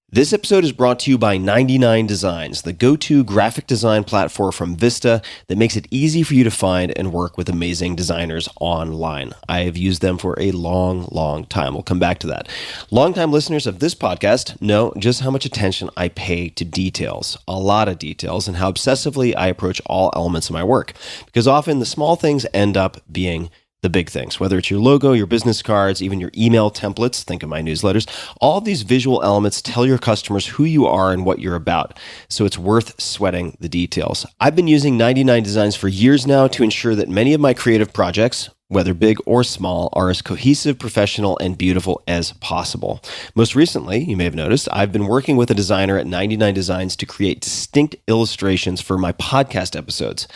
This episode is brought to you by 99 Designs, the go-to graphic design platform from Vista that makes it easy for you to find and work with amazing designers online. I have used them for a long time. We'll come back to that. Longtime listeners of this podcast know just how much attention I pay to details, a lot of details, and how obsessively I approach all elements of my work, because often the small things end up being the big things, whether it's your logo, your business cards, even your email templates, think of my newsletters. All of these visual elements tell your customers who you are and what you're about, so it's worth sweating the details. I've been using 99 Designs for years now to ensure that many of my creative projects, whether big or small, are as cohesive, professional, and beautiful as possible. Most recently, you may have noticed, I've been working with a designer at 99 Designs to create distinct illustrations for my podcast episodes.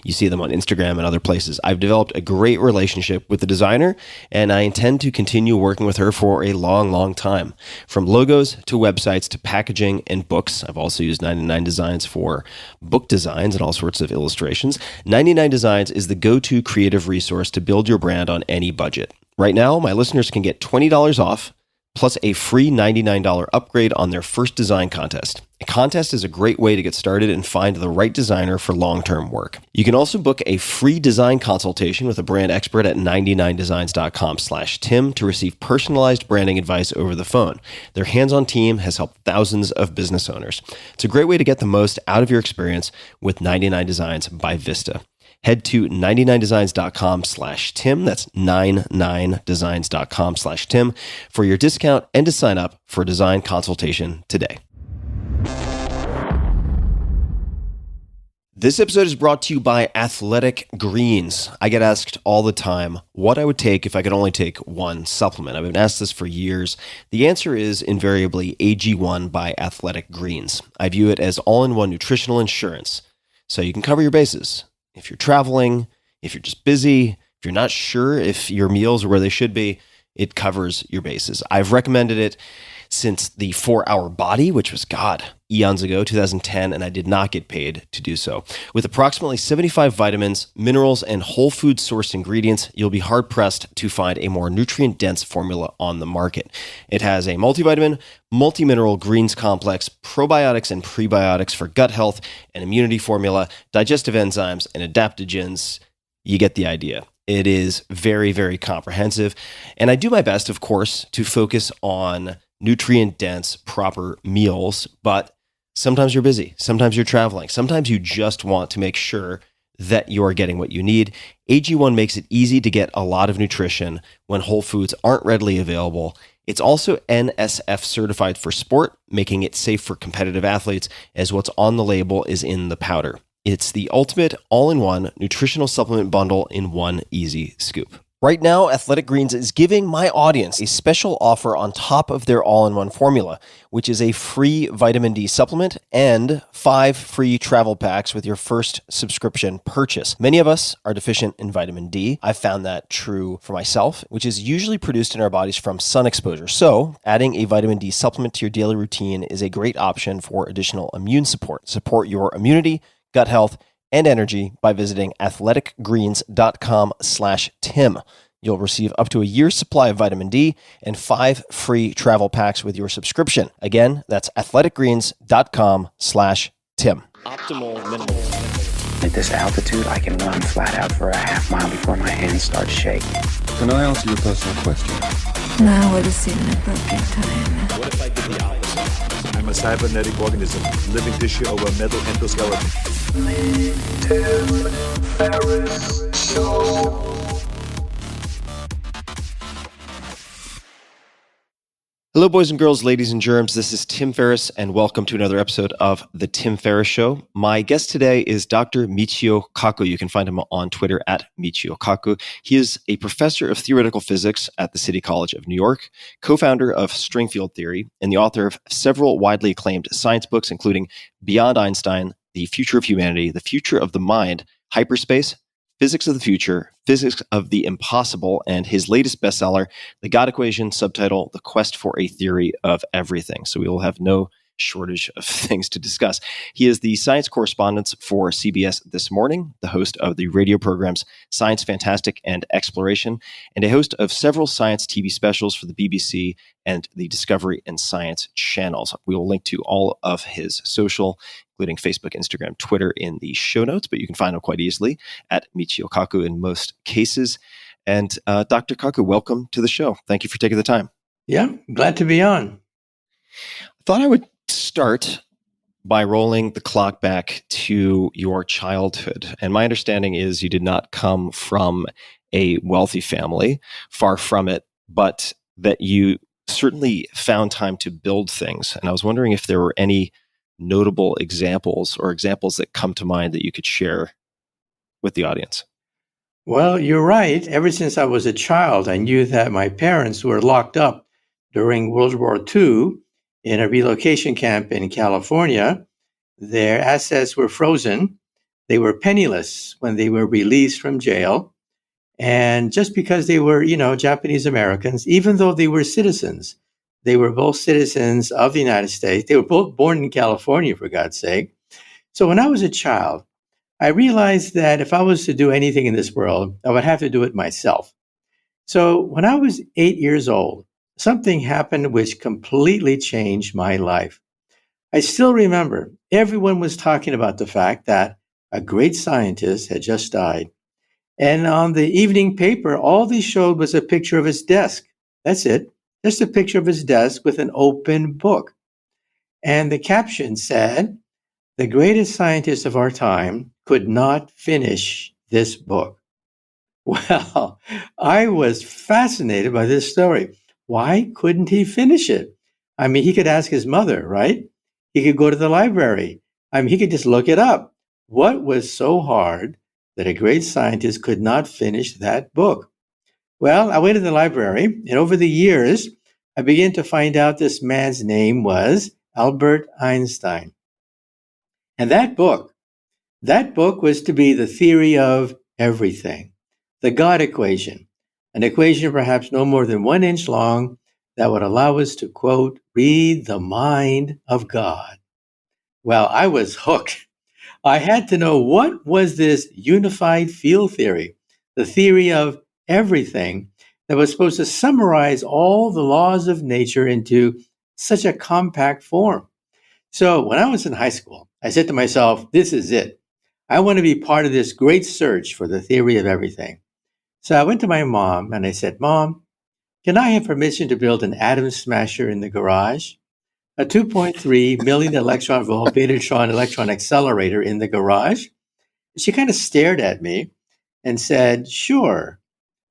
You see them on Instagram and other places. I've developed a great relationship with the designer, and I intend to continue working with her for a long time. From logos to websites to packaging and books. I've also used 99 Designs for book designs and all sorts of illustrations. 99 Designs is the go-to creative resource to build your brand on any budget. Right now, my listeners can get $20 off plus a free $99 upgrade on their first design contest. A contest is a great way to get started and find the right designer for long-term work. You can also book a free design consultation with a brand expert at 99designs.com/Tim to receive personalized branding advice over the phone. Their hands-on team has helped thousands of business owners. It's a great way to get the most out of your experience with 99 Designs by Vista. Head to 99designs.com/Tim. That's 99designs.com/Tim for your discount and to sign up for a design consultation today. This episode is brought to you by Athletic Greens. I get asked all the time what I would take if I could only take one supplement. I've been asked this for years. The answer is invariably AG1 by Athletic Greens. I view it as all-in-one nutritional insurance, so you can cover your bases. If you're traveling, if you're just busy, if you're not sure if your meals are where they should be, it covers your bases. I've recommended it since the 4-Hour Body, which was, eons ago, 2010, and I did not get paid to do so. With approximately 75 vitamins, minerals, and whole food sourced ingredients, you'll be hard-pressed to find a more nutrient-dense formula on the market. It has a multivitamin, multi-mineral greens complex, probiotics and prebiotics for gut health, an immunity formula, digestive enzymes, and adaptogens. You get the idea. It is very comprehensive, and I do my best, of course, to focus on nutrient-dense, proper meals, but sometimes you're busy, sometimes you're traveling, sometimes you just want to make sure that you're getting what you need. AG1 makes it easy to get a lot of nutrition when whole foods aren't readily available. It's also NSF certified for sport, making it safe for competitive athletes, as what's on the label is in the powder. It's the ultimate all-in-one nutritional supplement bundle in one easy scoop. Right now, Athletic Greens is giving my audience a special offer on top of their all-in-one formula, which is a free vitamin D supplement and 5 free travel packs with your first subscription purchase. Many of us are deficient in vitamin D. I've found that true for myself, which is usually produced in our bodies from sun exposure. So, adding a vitamin D supplement to your daily routine is a great option for additional immune support. Support your immunity, gut health, and energy by visiting athleticgreens.com/Tim. You'll receive up to a year's supply of vitamin D and 5 free travel packs with your subscription. Again, that's athleticgreens.com/Tim. Optimal minimal. At this altitude, I can run flat out for a half mile before my hands start shaking. Can I ask you a personal question? Now would seem an appropriate time. What if I did the opposite? I'm a cybernetic organism, living tissue over a metal endoskeleton. Tim Ferriss Show. Hello, boys and girls, ladies and germs. This is Tim Ferriss, and welcome to another episode of The Tim Ferriss Show. My guest today is Dr. Michio Kaku. You can find him on Twitter at Michio Kaku. He is a professor of theoretical physics at the City College of New York, co-founder of string field theory, and the author of several widely acclaimed science books, including Beyond Einstein, The Future of Humanity, The Future of the Mind, Hyperspace, Physics of the Future, Physics of the Impossible, and his latest bestseller, The God Equation, subtitle, The Quest for a Theory of Everything. So we will have no shortage of things to discuss. He is the science correspondent for CBS This Morning, the host of the radio programs Science Fantastic and Exploration, and a host of several science TV specials for the BBC and the Discovery and Science channels. We will link to all of his social, including Facebook, Instagram, Twitter, in the show notes, but you can find him quite easily at Michio Kaku in most cases. And Dr. Kaku, welcome to the show. Thank you for taking the time. Yeah, glad to be on. I thought I would start by rolling the clock back to your childhood. And my understanding is you did not come from a wealthy family, far from it, but that you certainly found time to build things. And I was wondering if there were any notable examples or examples that come to mind that you could share with the audience. Well, you're right. Ever since I was a child, I knew that my parents were locked up during World War II in a relocation camp in California. Their assets were frozen. They were penniless when they were released from jail. And just because they were, Japanese Americans, even though they were citizens, they were both citizens of the United States. They were both born in California, for God's sake. So when I was a child, I realized that if I was to do anything in this world, I would have to do it myself. So when I was 8 years old, something happened which completely changed my life. I still remember everyone was talking about the fact that a great scientist had just died. And on the evening paper, all they showed was a picture of his desk. That's it. Just a picture of his desk with an open book. And the caption said, "The greatest scientist of our time could not finish this book." Well, I was fascinated by this story. Why couldn't he finish it? I mean, he could ask his mother, right? He could go to the library. I mean, he could just look it up. What was so hard that a great scientist could not finish that book? Well, I went to the library, and over the years, I began to find out this man's name was Albert Einstein. And that book was to be the theory of everything, the God equation, an equation perhaps no more than 1 inch long that would allow us to, quote, read the mind of God. Well, I was hooked. I had to know what was this unified field theory, the theory of everything that was supposed to summarize all the laws of nature into such a compact form. So when I was in high school, I said to myself, this is it. I want to be part of this great search for the theory of everything. So I went to my mom and I said, "Mom, can I have permission to build an atom smasher in the garage? A 2.3 million electron volt betatron electron accelerator in the garage?" She kind of stared at me and said, "Sure,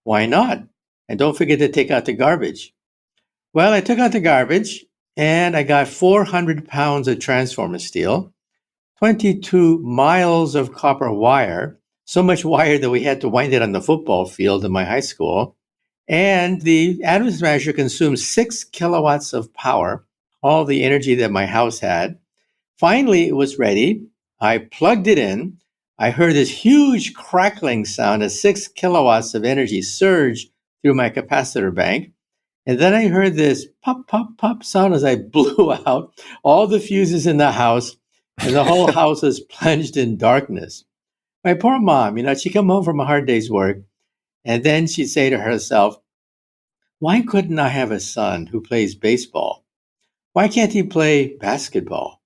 why not? And don't forget to take out the garbage." Well, I took out the garbage and I got 400 pounds of transformer steel, 22 miles of copper wire, so much wire that we had to wind it on the football field in my high school. And the atom smasher consumed 6 kilowatts of power, all the energy that my house had. Finally, it was ready. I plugged it in. I heard this huge crackling sound as 6 kilowatts of energy surged through my capacitor bank. And then I heard this pop, pop, pop sound as I blew out all the fuses in the house, and the whole house was plunged in darkness. My poor mom, she'd come home from a hard day's work, and then she'd say to herself, "Why couldn't I have a son who plays baseball? Why can't he play basketball?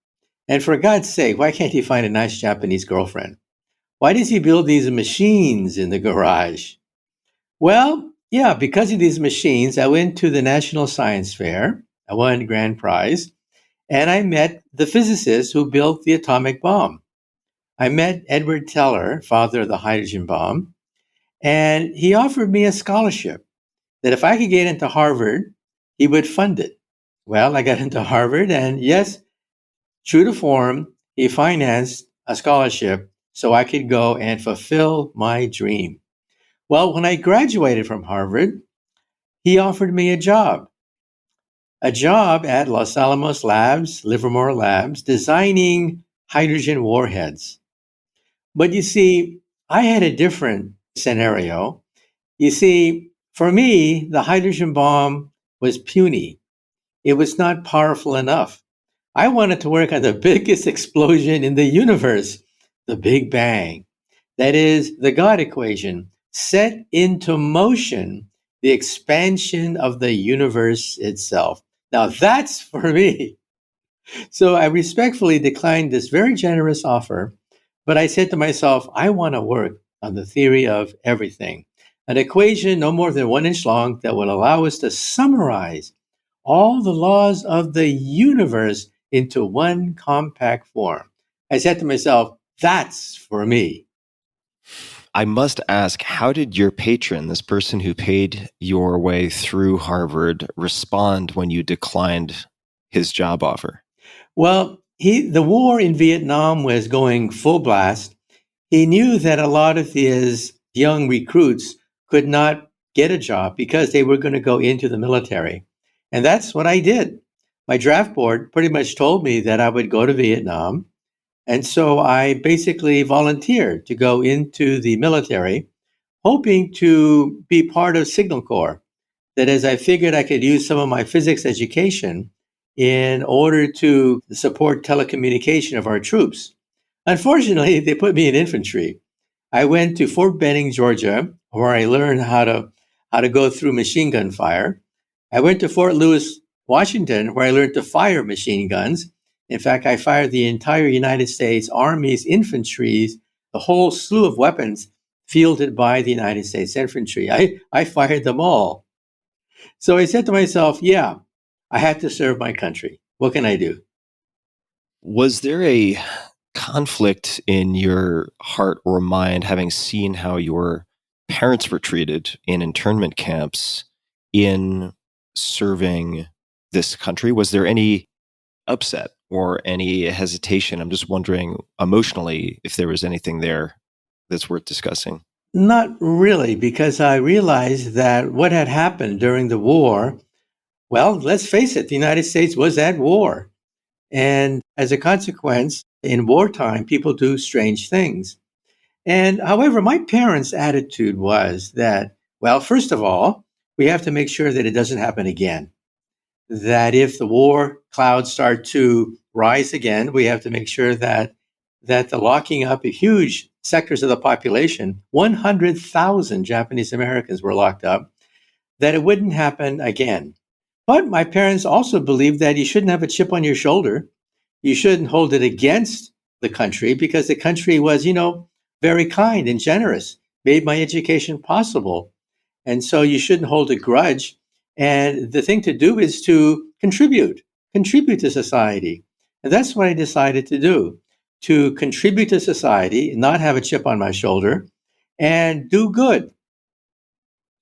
And for God's sake, why can't he find a nice Japanese girlfriend? Why does he build these machines in the garage?" Well, yeah, because of these machines, I went to the National Science Fair. I won grand prize. And I met the physicist who built the atomic bomb. I met Edward Teller, father of the hydrogen bomb. And he offered me a scholarship that if I could get into Harvard, he would fund it. Well, I got into Harvard, and yes, true to form, he financed a scholarship so I could go and fulfill my dream. Well, when I graduated from Harvard, he offered me a job at Los Alamos Labs, Livermore Labs, designing hydrogen warheads. But you see, I had a different scenario. You see, for me, the hydrogen bomb was puny. It was not powerful enough. I wanted to work on the biggest explosion in the universe, the Big Bang. That is the God equation, set into motion the expansion of the universe itself. Now that's for me. So I respectfully declined this very generous offer, but I said to myself, I want to work on the theory of everything, an equation no more than 1 inch long that will allow us to summarize all the laws of the universe into one compact form. I said to myself, that's for me. I must ask, how did your patron, this person who paid your way through Harvard, respond when you declined his job offer? Well, the war in Vietnam was going full blast. He knew that a lot of his young recruits could not get a job because they were going to go into the military. And that's what I did. My draft board pretty much told me that I would go to Vietnam. And so I basically volunteered to go into the military, hoping to be part of Signal Corps. That is, I figured I could use some of my physics education in order to support telecommunication of our troops. Unfortunately, they put me in infantry. I went to Fort Benning, Georgia, where I learned how to go through machine gun fire. I went to Fort Lewis, Washington, where I learned to fire machine guns. In fact, I fired the entire United States Army's infantry's, the whole slew of weapons fielded by the United States infantry. I fired them all. So I said to myself, yeah, I had to serve my country. What can I do? Was there a conflict in your heart or mind, having seen how your parents were treated in internment camps in serving this country? Was there any upset or any hesitation? I'm just wondering emotionally if there was anything there that's worth discussing. Not really, because I realized that what had happened during the war, well, let's face it, the United States was at war. And as a consequence, in wartime, people do strange things. And however, my parents' attitude was that, well, first of all, we have to make sure that it doesn't happen again. That if the war clouds start to rise again, we have to make sure that the locking up of huge sectors of the population, 100,000 Japanese Americans were locked up, that it wouldn't happen again. But my parents also believed that you shouldn't have a chip on your shoulder. You shouldn't hold it against the country because the country was, very kind and generous, made my education possible. And so you shouldn't hold a grudge. And the thing to do is to contribute to society. And that's what I decided to do, to contribute to society, not have a chip on my shoulder, and do good.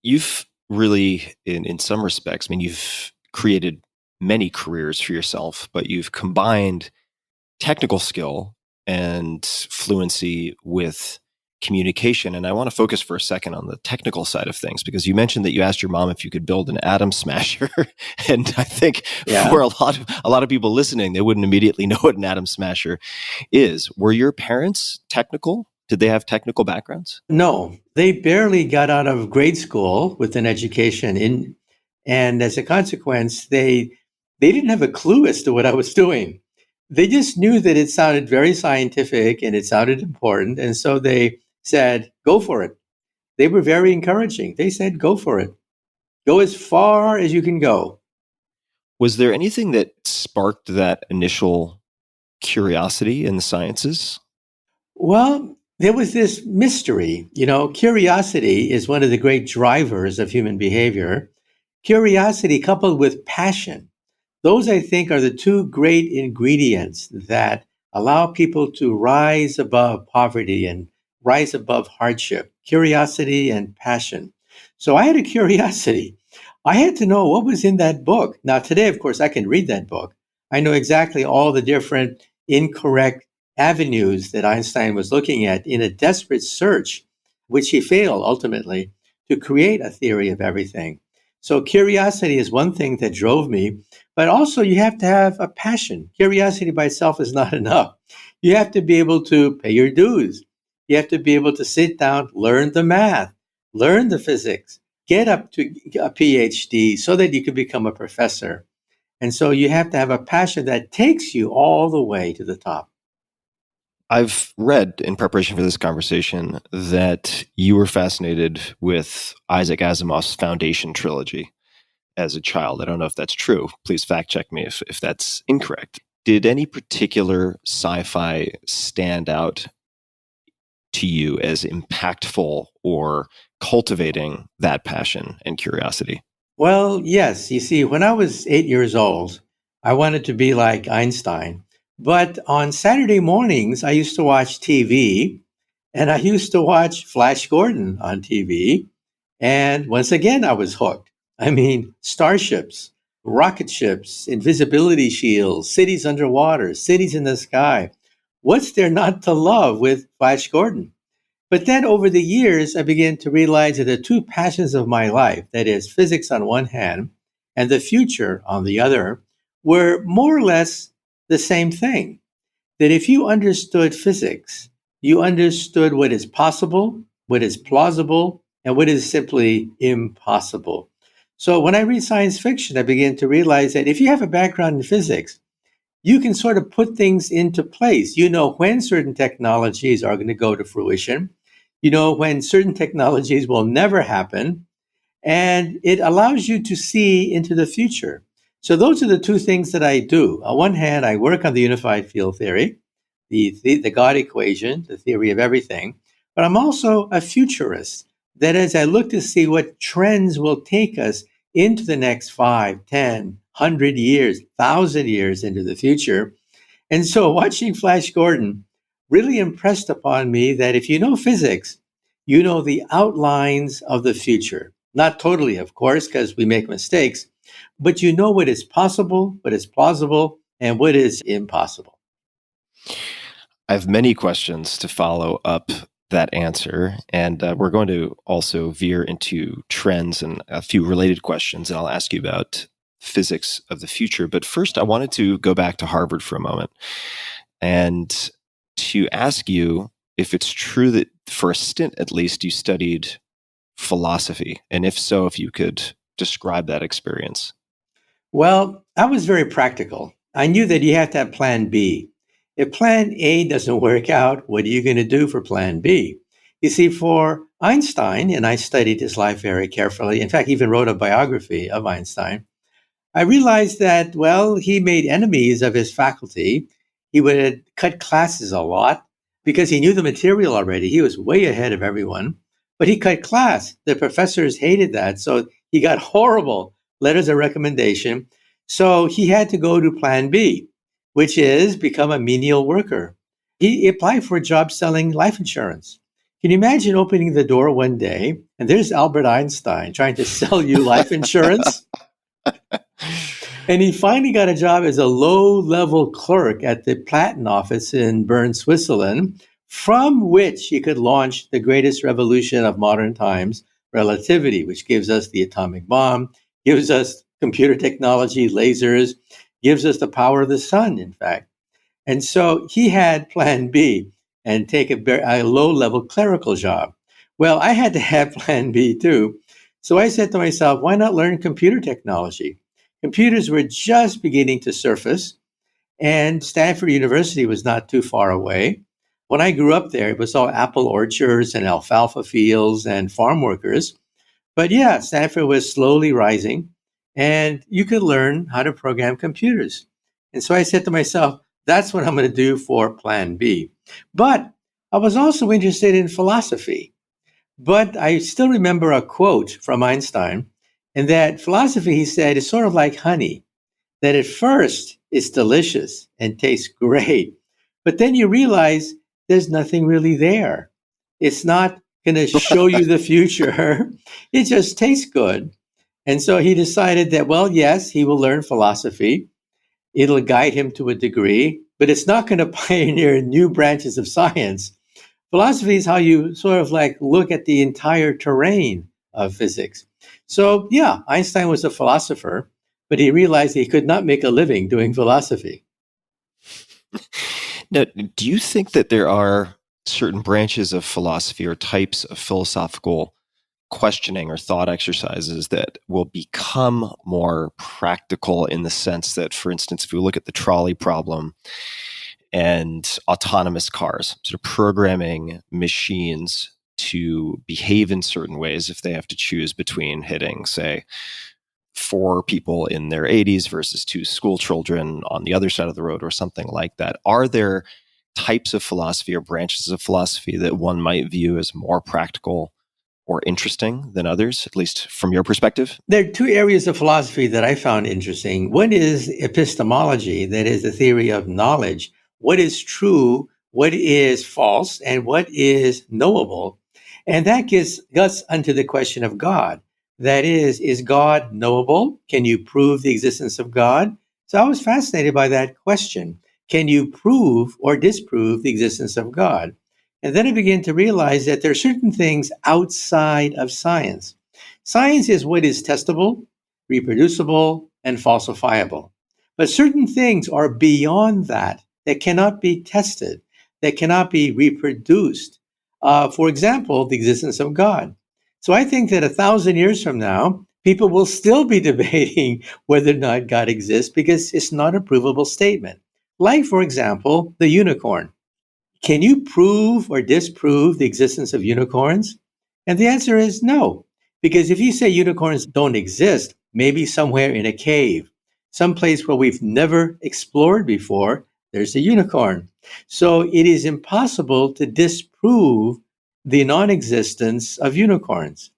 You've really, in some respects, you've created many careers for yourself, but you've combined technical skill and fluency with communication. And I want to focus for a second on the technical side of things, because you mentioned that you asked your mom if you could build an atom smasher. And I think for a lot of people listening, they wouldn't immediately know what an atom smasher is. Were your parents technical? Did they have technical backgrounds? No, they barely got out of grade school with an education and as a consequence, they didn't have a clue as to what I was doing. They just knew that it sounded very scientific and it sounded important. And so they said, go for it. They were very encouraging. They said, go for it. Go as far as you can go. Was there anything that sparked that initial curiosity in the sciences? Well, there was this mystery. Curiosity is one of the great drivers of human behavior. Curiosity coupled with passion. Those, I think, are the two great ingredients that allow people to rise above poverty and rise above hardship, curiosity and passion. So I had a curiosity. I had to know what was in that book. Now, today, of course, I can read that book. I know exactly all the different incorrect avenues that Einstein was looking at in a desperate search, which he failed ultimately, to create a theory of everything. So curiosity is one thing that drove me, but also you have to have a passion. Curiosity by itself is not enough. You have to be able to pay your dues. You have to be able to sit down, learn the math, learn the physics, get up to a PhD so that you can become a professor. And so you have to have a passion that takes you all the way to the top. I've read in preparation for this conversation that you were fascinated with Isaac Asimov's Foundation trilogy as a child. I don't know if that's true. Please fact check me if that's incorrect. Did any particular sci-fi stand out to you as impactful or cultivating that passion and curiosity? Well, yes. You see, when I was 8 years old, I wanted to be like Einstein. But on Saturday mornings, I used to watch TV and I used to watch Flash Gordon on TV. And once again, I was hooked. I mean, starships, rocket ships, invisibility shields, cities underwater, cities in the sky. What's there not to love with Flash Gordon? But then over the years, I began to realize that the two passions of my life, that is, physics on one hand and the future on the other, were more or less the same thing. That if you understood physics, you understood what is possible, what is plausible, and what is simply impossible. So when I read science fiction, I begin to realize that if you have a background in physics, you can sort of put things into place. You know when certain technologies are going to go to fruition. You know when certain technologies will never happen. And it allows you to see into the future. So those are the two things that I do. On one hand, I work on the unified field theory, the God equation, the theory of everything. But I'm also a futurist. That is, I look to see what trends will take us into the next 5, 10, 100 years, 1,000 years into the future. And so watching Flash Gordon really impressed upon me that if you know physics, you know the outlines of the future. Not totally, of course, because we make mistakes, but you know what is possible, what is plausible, and what is impossible. I have many questions to follow up that answer, and we're going to also veer into trends and a few related questions, and I'll ask you about physics of the future. But first, I wanted to go back to Harvard for a moment and to ask you if it's true that for a stint, at least, you studied philosophy, and if so, if you could describe that experience. Well, I was very practical. I knew that you have to have plan B. If plan A doesn't work out, what are you going to do for plan B? You see, for Einstein, and I studied his life very carefully, in fact, even wrote a biography of Einstein, I realized that, well, he made enemies of his faculty. He would cut classes a lot because he knew the material already. He was way ahead of everyone, but he cut class. The professors hated that. So he got horrible letters of recommendation. So he had to go to plan B, which is become a menial worker. He applied for a job selling life insurance. Can you imagine opening the door one day and there's Albert Einstein trying to sell you life insurance? And he finally got a job as a low-level clerk at the patent office in Bern, Switzerland, from which he could launch the greatest revolution of modern times, relativity, which gives us the atomic bomb, gives us computer technology, lasers, gives us the power of the sun, in fact. And so he had plan B and take a low-level clerical job. Well, I had to have plan B too. So I said to myself, why not learn computer technology? Computers were just beginning to surface, and Stanford University was not too far away. When I grew up there, it was all apple orchards and alfalfa fields and farm workers. But yeah, Stanford was slowly rising, and you could learn how to program computers. And so I said to myself, that's what I'm going to do for Plan B. But I was also interested in philosophy. But I still remember a quote from Einstein, and that philosophy, he said, is sort of like honey, that at first it's delicious and tastes great, but then you realize there's nothing really there. It's not going to show you the future. It just tastes good. And so he decided that, well, yes, he will learn philosophy. It'll guide him to a degree, but it's not going to pioneer new branches of science. Philosophy is how you sort of like look at the entire terrain of physics. So yeah, Einstein was a philosopher, but he realized he could not make a living doing philosophy. Now, do you think that there are certain branches of philosophy or types of philosophical questioning or thought exercises that will become more practical in the sense that, for instance, if we look at the trolley problem and autonomous cars, sort of programming machines to behave in certain ways if they have to choose between hitting, say, 4 people in their 80s versus 2 school children on the other side of the road or something like that. Are there types of philosophy or branches of philosophy that one might view as more practical or interesting than others, at least from your perspective? There are 2 areas of philosophy that I found interesting. One is epistemology, that is the theory of knowledge. What is true, what is false, and what is knowable? And that gets us unto the question of God. That is God knowable? Can you prove the existence of God? So I was fascinated by that question. Can you prove or disprove the existence of God? And then I began to realize that there are certain things outside of science. Science is what is testable, reproducible, and falsifiable. But certain things are beyond that cannot be tested, that cannot be reproduced. For example, the existence of God. So I think that 1,000 years from now, people will still be debating whether or not God exists because it's not a provable statement. Like, for example, the unicorn. Can you prove or disprove the existence of unicorns? And the answer is no. Because if you say unicorns don't exist, maybe somewhere in a cave, someplace where we've never explored before, there's a unicorn. So it is impossible to disprove the non-existence of unicorns.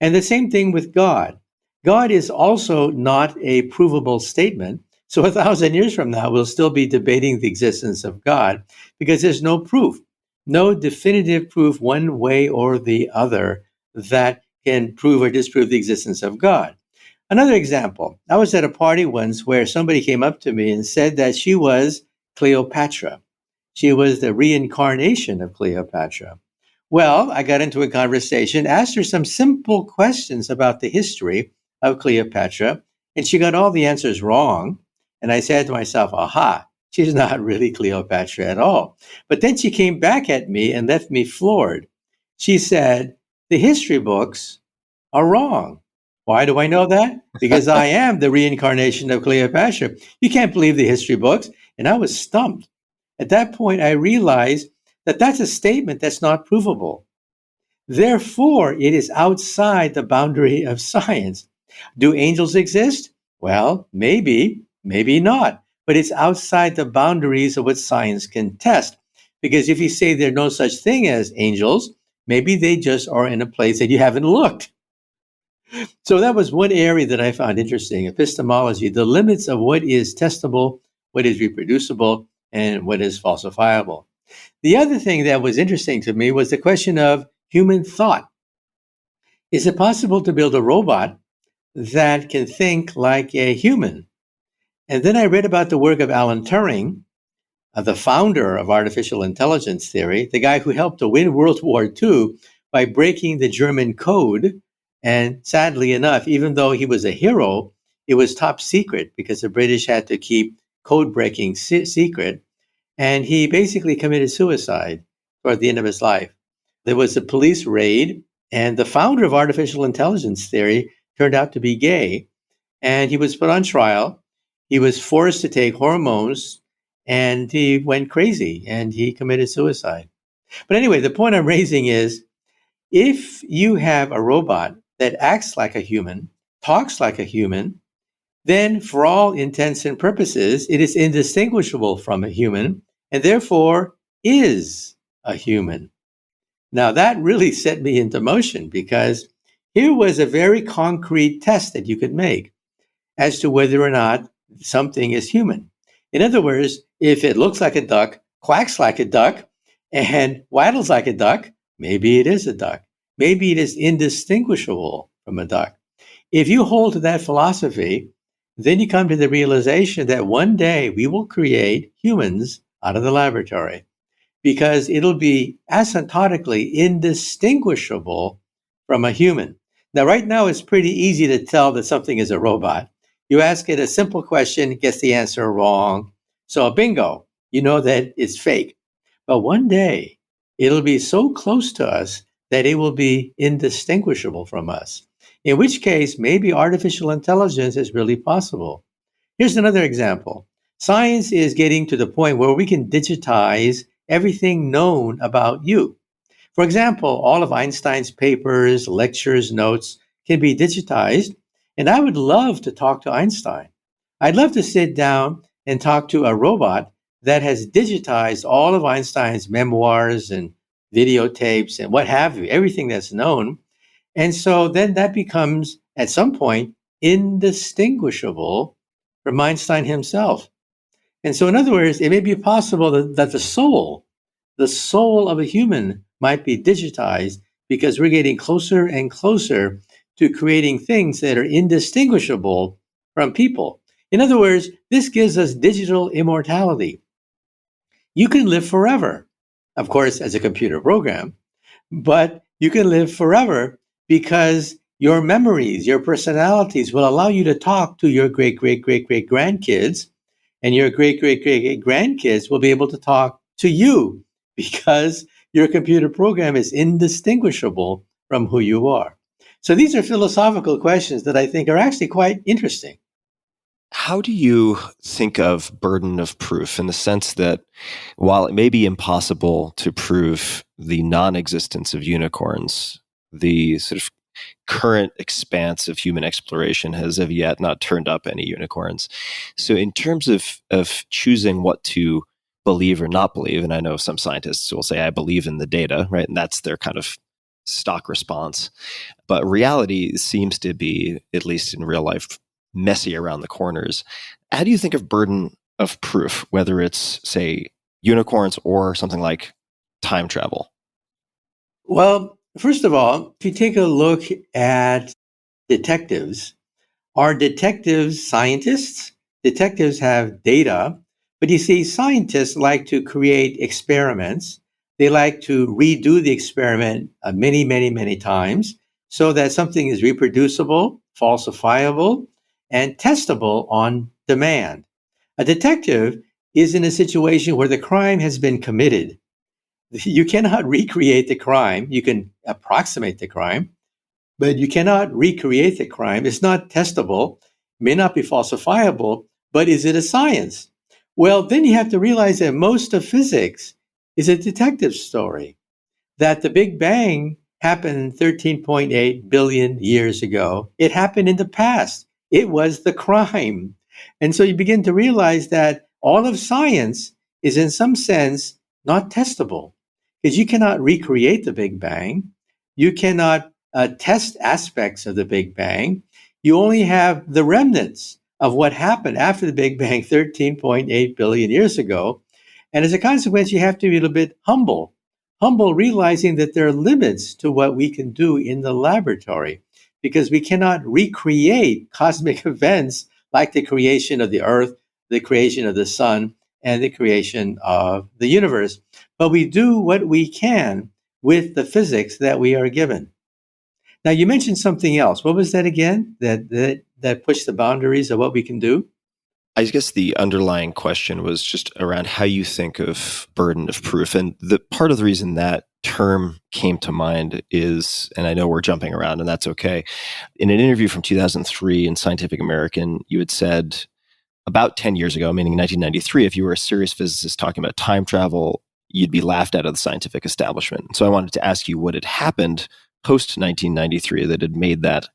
And the same thing with God. God is also not a provable statement. So 1,000 years from now, we'll still be debating the existence of God because there's no proof, no definitive proof one way or the other that can prove or disprove the existence of God. Another example, I was at a party once where somebody came up to me and said that she was Cleopatra. She was the reincarnation of Cleopatra. Well, I got into a conversation, asked her some simple questions about the history of Cleopatra, and she got all the answers wrong. And I said to myself, aha, she's not really Cleopatra at all. But then she came back at me and left me floored. She said, the history books are wrong. Why do I know that? Because I am the reincarnation of Cleopatra. You can't believe the history books. And I was stumped. At that point, I realized that that's a statement that's not provable. Therefore, it is outside the boundary of science. Do angels exist? Well, maybe not. But it's outside the boundaries of what science can test. Because if you say there's no such thing as angels, maybe they just are in a place that you haven't looked. So that was one area that I found interesting, epistemology, the limits of what is testable, what is reproducible, and what is falsifiable. The other thing that was interesting to me was the question of human thought. Is it possible to build a robot that can think like a human? And then I read about the work of Alan Turing, the founder of artificial intelligence theory, the guy who helped to win World War II by breaking the German code. And sadly enough, even though he was a hero, it was top secret because the British had to keep code breaking secret. And he basically committed suicide toward the end of his life. There was a police raid, and the founder of artificial intelligence theory turned out to be gay. And he was put on trial. He was forced to take hormones, and he went crazy, and he committed suicide. But anyway, the point I'm raising is, if you have a robot that acts like a human, talks like a human, then for all intents and purposes, it is indistinguishable from a human and therefore is a human. Now that really set me into motion because here was a very concrete test that you could make as to whether or not something is human. In other words, if it looks like a duck, quacks like a duck, and waddles like a duck, maybe it is a duck. Maybe it is indistinguishable from a duck. If you hold to that philosophy, then you come to the realization that one day we will create humans out of the laboratory because it'll be asymptotically indistinguishable from a human. Now, right now, it's pretty easy to tell that something is a robot. You ask it a simple question, it gets the answer wrong. So bingo, you know that it's fake. But one day, it'll be so close to us that it will be indistinguishable from us. In which case, maybe artificial intelligence is really possible. Here's another example. Science is getting to the point where we can digitize everything known about you. For example, all of Einstein's papers, lectures, notes can be digitized, and I would love to talk to Einstein. I'd love to sit down and talk to a robot that has digitized all of Einstein's memoirs and videotapes and what have you, everything that's known. And so then that becomes, at some point, indistinguishable from Einstein himself. And so, in other words, it may be possible that the soul of a human might be digitized because we're getting closer and closer to creating things that are indistinguishable from people. In other words, this gives us digital immortality. You can live forever, of course, as a computer program, but you can live forever because your memories, your personalities will allow you to talk to your great, great, great, great grandkids, and your great, great, great, great grandkids will be able to talk to you because your computer program is indistinguishable from who you are. So these are philosophical questions that I think are actually quite interesting. How do you think of burden of proof in the sense that while it may be impossible to prove the non-existence of unicorns, the sort of current expanse of human exploration has of yet not turned up any unicorns. So in terms of choosing what to believe or not believe, and I know some scientists will say, I believe in the data, right? And that's their kind of stock response. But reality seems to be, at least in real life, messy around the corners. How do you think of burden of proof, whether it's, say, unicorns or something like time travel? Well, first of all, if you take a look at detectives, are detectives scientists? Detectives have data, but you see, scientists like to create experiments. They like to redo the experiment many, many, many times so that something is reproducible, falsifiable, and testable on demand. A detective is in a situation where the crime has been committed. You cannot recreate the crime. You can approximate the crime, but you cannot recreate the crime. It's not testable, may not be falsifiable, but is it a science? Well, then you have to realize that most of physics is a detective story, that the Big Bang happened 13.8 billion years ago. It happened in the past. It was the crime. And so you begin to realize that all of science is in some sense not testable because you cannot recreate the Big Bang. You cannot test aspects of the Big Bang. You only have the remnants of what happened after the Big Bang 13.8 billion years ago. And as a consequence, you have to be a little bit humble, realizing that there are limits to what we can do in the laboratory because we cannot recreate cosmic events like the creation of the Earth, the creation of the sun, and the creation of the universe. But we do what we can with the physics that we are given. Now, you mentioned something else. What was that again? That pushed the boundaries of what we can do? I guess the underlying question was just around how you think of burden of proof. And the part of the reason that term came to mind is, and I know we're jumping around and that's okay. In an interview from 2003 in Scientific American, you had said about 10 years ago, meaning 1993, if you were a serious physicist talking about time travel, you'd be laughed out of the scientific establishment. So I wanted to ask you what had happened post 1993 that had made that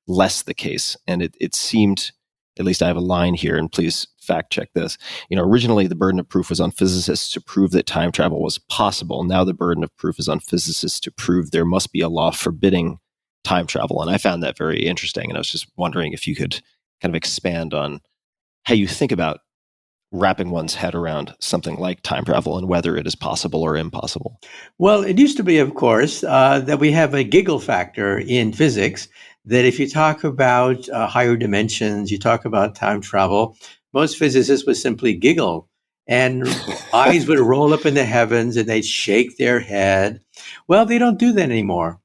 less the case. And it seemed, at least I have a line here, and please fact check this. Originally the burden of proof was on physicists to prove that time travel was possible. Now the burden of proof is on physicists to prove there must be a law forbidding time travel. And I found that very interesting. And I was just wondering if you could kind of expand on how you think about wrapping one's head around something like time travel and whether it is possible or impossible. Well, it used to be, of course, that we have a giggle factor in physics, that if you talk about higher dimensions, you talk about time travel, most physicists would simply giggle and eyes would roll up in the heavens and they'd shake their head. Well, they don't do that anymore.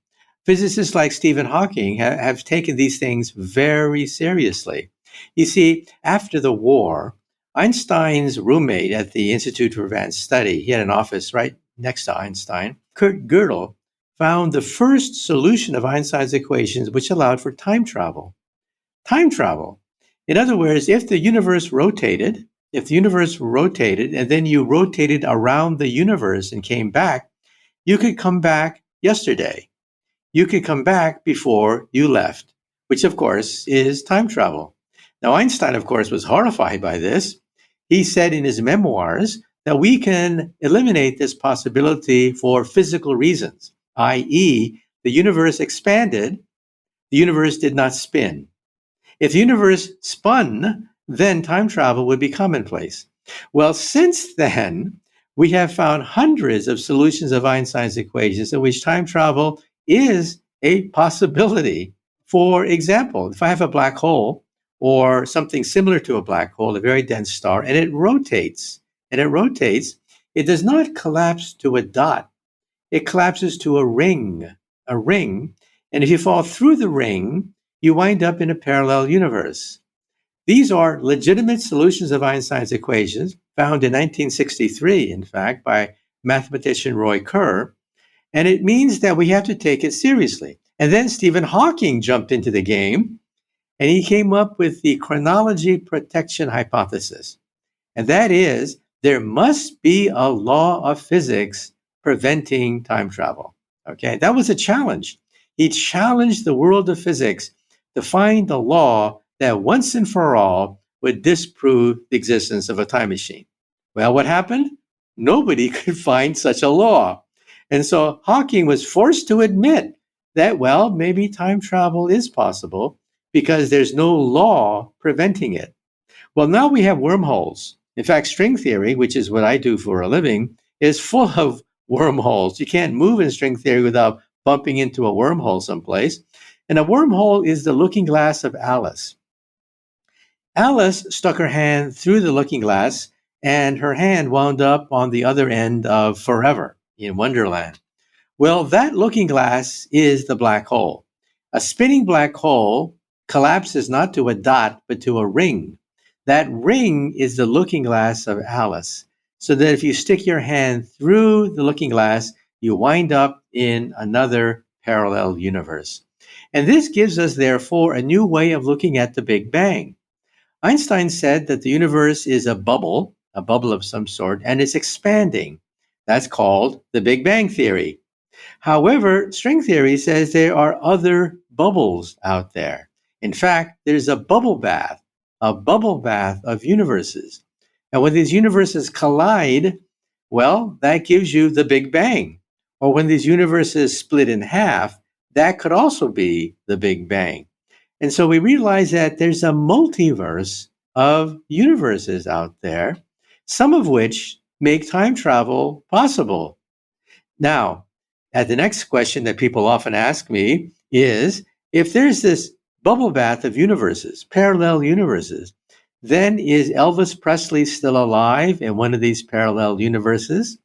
Physicists like Stephen Hawking have taken these things very seriously. You see, after the war, Einstein's roommate at the Institute for Advanced Study, he had an office right next to Einstein, Kurt Gödel, found the first solution of Einstein's equations, which allowed for time travel. Time travel. In other words, if the universe rotated, and then you rotated around the universe and came back, you could come back yesterday. You could come back before you left, which of course is time travel. Now, Einstein, of course, was horrified by this. He said in his memoirs that we can eliminate this possibility for physical reasons, i.e., the universe expanded, the universe did not spin. If the universe spun, then time travel would be commonplace. Well, since then, we have found hundreds of solutions of Einstein's equations in which time travel is a possibility. For example, if I have a black hole or something similar to a black hole, a very dense star, and it rotates, it does not collapse to a dot. It collapses to a ring. And if you fall through the ring, you wind up in a parallel universe. These are legitimate solutions of Einstein's equations, found in 1963, in fact, by mathematician Roy Kerr. And it means that we have to take it seriously. And then Stephen Hawking jumped into the game, and he came up with the chronology protection hypothesis. And that is, there must be a law of physics preventing time travel. Okay, that was a challenge. He challenged the world of physics to find a law that once and for all would disprove the existence of a time machine. Well, what happened? Nobody could find such a law. And so Hawking was forced to admit that, well, maybe time travel is possible because there's no law preventing it. Well, now we have wormholes. In fact, string theory, which is what I do for a living, is full of wormholes. You can't move in string theory without bumping into a wormhole someplace. And a wormhole is the looking glass of Alice. Alice stuck her hand through the looking glass, and her hand wound up on the other end of forever in Wonderland. Well, that looking glass is the black hole. A spinning black hole collapses not to a dot, but to a ring. That ring is the looking glass of Alice. So that if you stick your hand through the looking glass, you wind up in another parallel universe. And this gives us, therefore, a new way of looking at the Big Bang. Einstein said that the universe is a bubble of some sort, and it's expanding. That's called the Big Bang theory. However, string theory says there are other bubbles out there. In fact, there's a bubble bath of universes. And when these universes collide, well, that gives you the Big Bang. Or when these universes split in half, that could also be the Big Bang. And so we realize that there's a multiverse of universes out there, some of which make time travel possible. Now, the next question that people often ask me is, if there's this bubble bath of universes, parallel universes, then is Elvis Presley still alive in one of these parallel universes?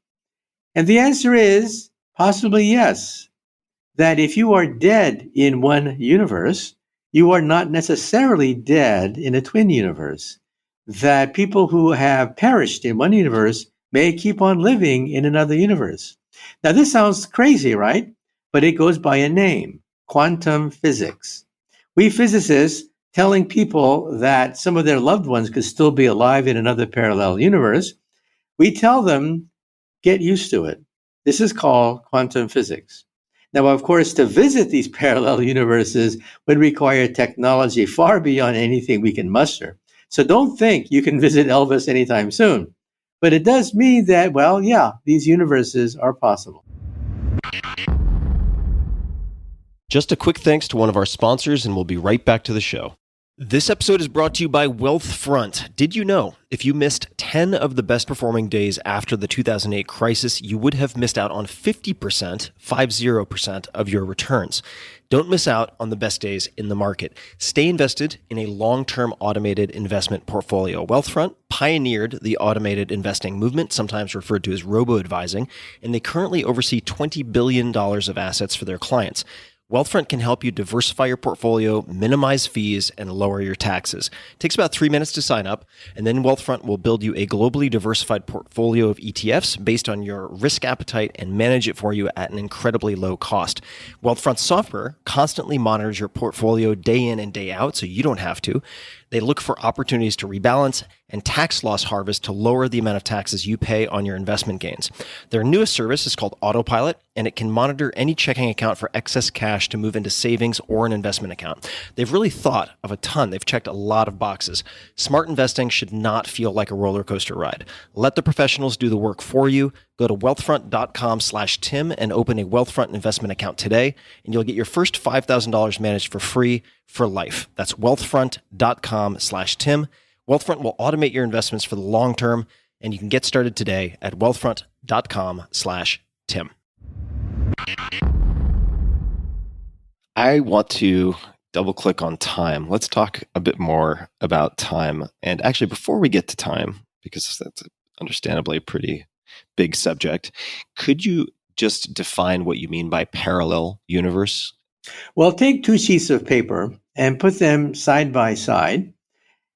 And the answer is possibly yes. That if you are dead in one universe, you are not necessarily dead in a twin universe. That people who have perished in one universe may keep on living in another universe. Now, this sounds crazy, right? But it goes by a name, quantum physics. We physicists telling people that some of their loved ones could still be alive in another parallel universe, we tell them, get used to it. This is called quantum physics. Now, of course, to visit these parallel universes would require technology far beyond anything we can muster. So don't think you can visit Elvis anytime soon. But it does mean that, well, yeah, these universes are possible. Just a quick thanks to one of our sponsors, and we'll be right back to the show. This episode is brought to you by Wealthfront. Did you know if you missed 10 of the best performing days after the 2008 crisis, you would have missed out on 50% of your returns? Don't miss out on the best days in the market. Stay invested in a long-term automated investment portfolio. Wealthfront pioneered the automated investing movement, sometimes referred to as robo-advising, and they currently oversee $20 billion of assets for their clients. Wealthfront can help you diversify your portfolio, minimize fees, and lower your taxes. It takes about 3 minutes to sign up, and then Wealthfront will build you a globally diversified portfolio of ETFs based on your risk appetite and manage it for you at an incredibly low cost. Wealthfront software constantly monitors your portfolio day in and day out, so you don't have to. They look for opportunities to rebalance and tax loss harvest to lower the amount of taxes you pay on your investment gains. Their newest service is called Autopilot, and it can monitor any checking account for excess cash to move into savings or an investment account. They've really thought of a ton. They've checked a lot of boxes. Smart investing should not feel like a roller coaster ride. Let the professionals do the work for you. Go to wealthfront.com/Tim and open a Wealthfront investment account today, and you'll get your first $5,000 managed for free for life. That's wealthfront.com/Tim. Wealthfront will automate your investments for the long term, and you can get started today at wealthfront.com/Tim. I want to double click on time. Let's talk a bit more about time. And actually, before we get to time, because that's understandably a pretty big subject, could you just define what you mean by parallel universe? Well, take two sheets of paper and put them side by side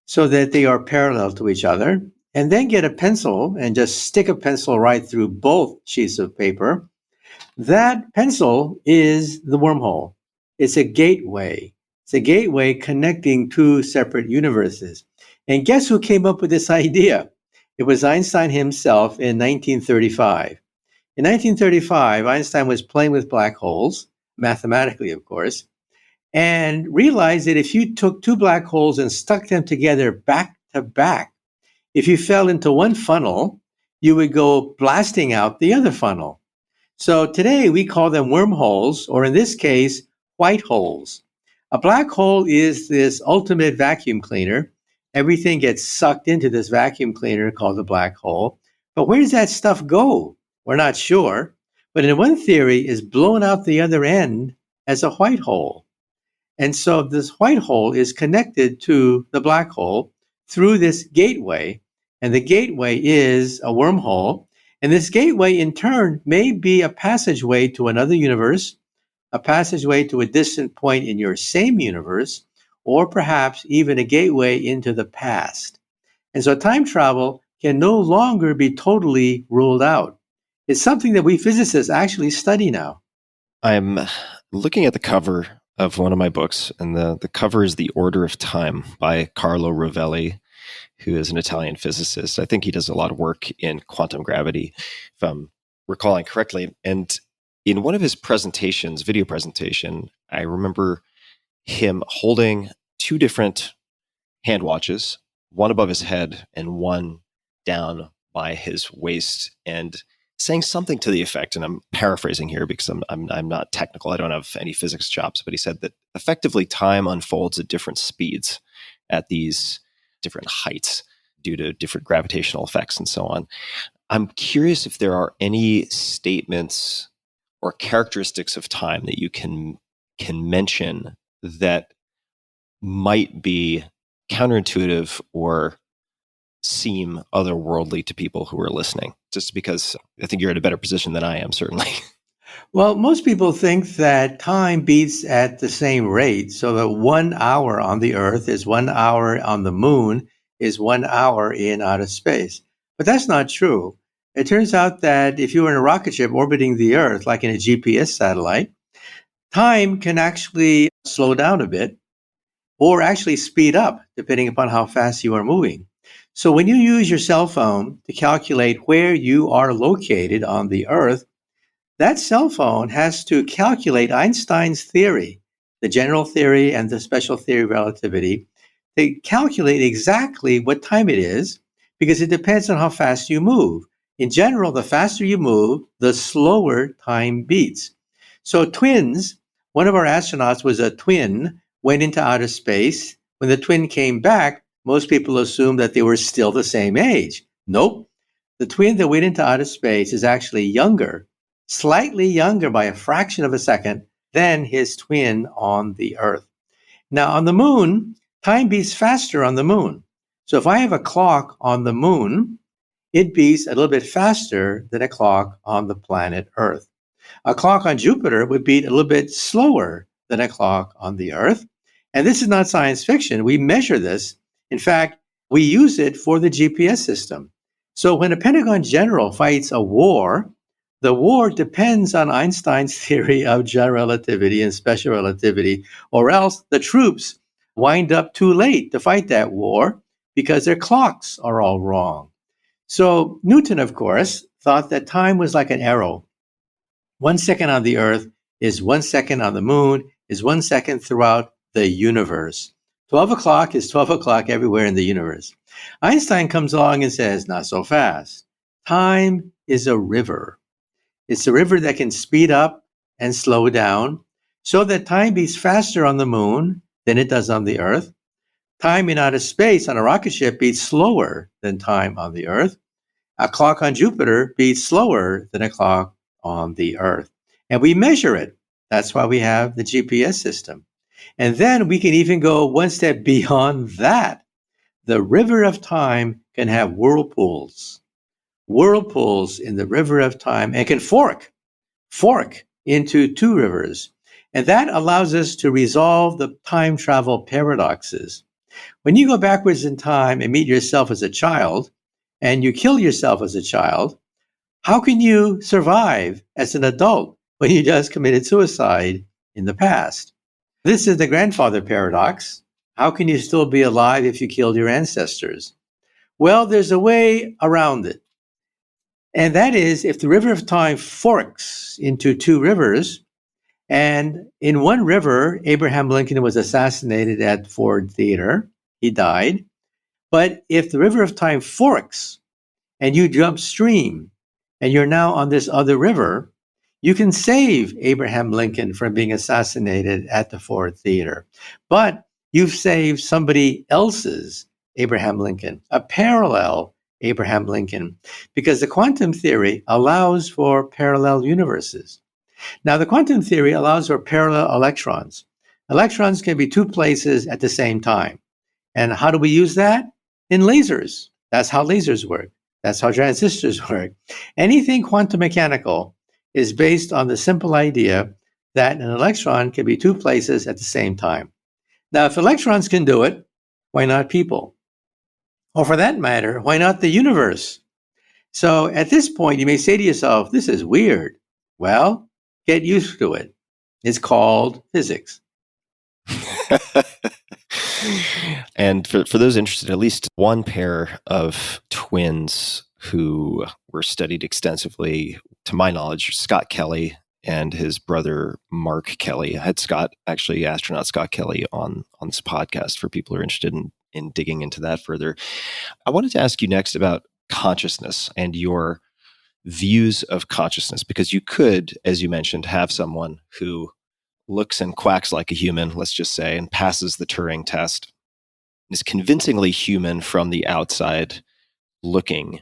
so that they are parallel to each other, and then get a pencil and just stick a pencil right through both sheets of paper. That pencil is the wormhole. It's a gateway. It's a gateway connecting two separate universes. And guess who came up with this idea? It was Einstein himself in 1935. In 1935, Einstein was playing with black holes, mathematically, of course, and realized that if you took two black holes and stuck them together back to back, if you fell into one funnel, you would go blasting out the other funnel. So today we call them wormholes, or in this case, white holes. A black hole is this ultimate vacuum cleaner. Everything gets sucked into this vacuum cleaner called the black hole. But where does that stuff go? We're not sure. But in one theory, is blown out the other end as a white hole. And so this white hole is connected to the black hole through this gateway. And the gateway is a wormhole. And this gateway, in turn, may be a passageway to another universe, a passageway to a distant point in your same universe, or perhaps even a gateway into the past. And so time travel can no longer be totally ruled out. It's something that we physicists actually study now. I'm looking at the cover of one of my books, and the cover is The Order of Time by Carlo Rovelli, who is an Italian physicist. I think he does a lot of work in quantum gravity, if I'm recalling correctly. And in one of his presentations, video presentation, I remember him holding two different hand watches, one above his head and one down by his waist, and saying something to the effect, and I'm paraphrasing here because I'm not technical, I don't have any physics chops, but he said that effectively time unfolds at different speeds at these different heights due to different gravitational effects and so on. I'm curious if there are any statements or characteristics of time that you can mention that might be counterintuitive or seem otherworldly to people who are listening, just because I think you're in a better position than I am, certainly. Well, most people think that time beats at the same rate, so that 1 hour on the Earth is 1 hour on the moon is 1 hour in outer space. But that's not true. It turns out that if you were in a rocket ship orbiting the Earth, like in a GPS satellite, time can actually slow down a bit or actually speed up, depending upon how fast you are moving. So when you use your cell phone to calculate where you are located on the Earth, that cell phone has to calculate Einstein's theory, the general theory and the special theory of relativity, to calculate exactly what time it is, because it depends on how fast you move. In general, the faster you move, the slower time beats. So twins, one of our astronauts was a twin, went into outer space. When the twin came back, most people assume that they were still the same age. Nope. The twin that went into outer space is actually younger, slightly younger by a fraction of a second than his twin on the Earth. Now, on the moon, time beats faster on the moon. So if I have a clock on the moon, it beats a little bit faster than a clock on the planet Earth. A clock on Jupiter would beat a little bit slower than a clock on the Earth. And this is not science fiction. We measure this. In fact, we use it for the GPS system. So when a Pentagon general fights a war, the war depends on Einstein's theory of general relativity and special relativity, or else the troops wind up too late to fight that war because their clocks are all wrong. So Newton, of course, thought that time was like an arrow. 1 second on the Earth is 1 second on the moon, is 1 second throughout the universe. 12 o'clock is 12 o'clock everywhere in the universe. Einstein comes along and says, not so fast. Time is a river. It's a river that can speed up and slow down so that time beats faster on the moon than it does on the Earth. Time in outer space on a rocket ship beats slower than time on the Earth. A clock on Jupiter beats slower than a clock on the Earth. And we measure it. That's why we have the GPS system. And then we can even go one step beyond that. The river of time can have whirlpools in the river of time, and can fork into two rivers. And that allows us to resolve the time travel paradoxes. When you go backwards in time and meet yourself as a child, and you kill yourself as a child, how can you survive as an adult when you just committed suicide in the past? This is the grandfather paradox. How can you still be alive if you killed your ancestors? Well, there's a way around it. And that is, if the river of time forks into two rivers, and in one river, Abraham Lincoln was assassinated at Ford Theater. He died. But if the river of time forks and you jump stream and you're now on this other river, you can save Abraham Lincoln from being assassinated at the Ford Theater. But you've saved somebody else's Abraham Lincoln, a parallel Abraham Lincoln, because the quantum theory allows for parallel universes. Now, the quantum theory allows for parallel electrons. Electrons can be two places at the same time. And how do we use that? In lasers. That's how lasers work. That's how transistors work. Anything quantum mechanical is based on the simple idea that an electron can be two places at the same time. Now, if electrons can do it, why not people? Or for that matter, why not the universe? So at this point, you may say to yourself, this is weird. Well, get used to it. It's called physics. And for those interested, at least one pair of twins who were studied extensively, to my knowledge, Scott Kelly and his brother Mark Kelly. I had astronaut Scott Kelly on this podcast for people who are interested in digging into that further. I wanted to ask you next about consciousness and your views of consciousness, because you could, as you mentioned, have someone who looks and quacks like a human, let's just say, and passes the Turing test, is convincingly human from the outside looking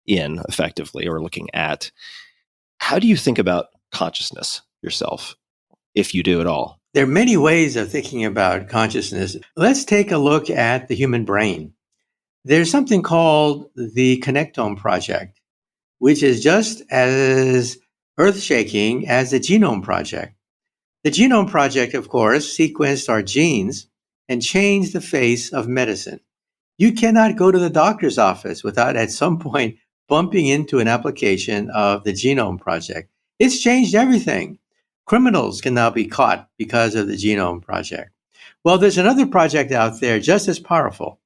in effectively, or looking at. How do you think about consciousness yourself, if you do at all? There are many ways of thinking about consciousness. Let's take a look at the human brain. There's something called the Connectome Project, which is just as earth-shaking as the Genome Project. The Genome Project, of course, sequenced our genes and changed the face of medicine. You cannot go to the doctor's office without at some point bumping into an application of the Genome Project. It's changed everything. Criminals can now be caught because of the Genome Project. Well, there's another project out there just as powerful.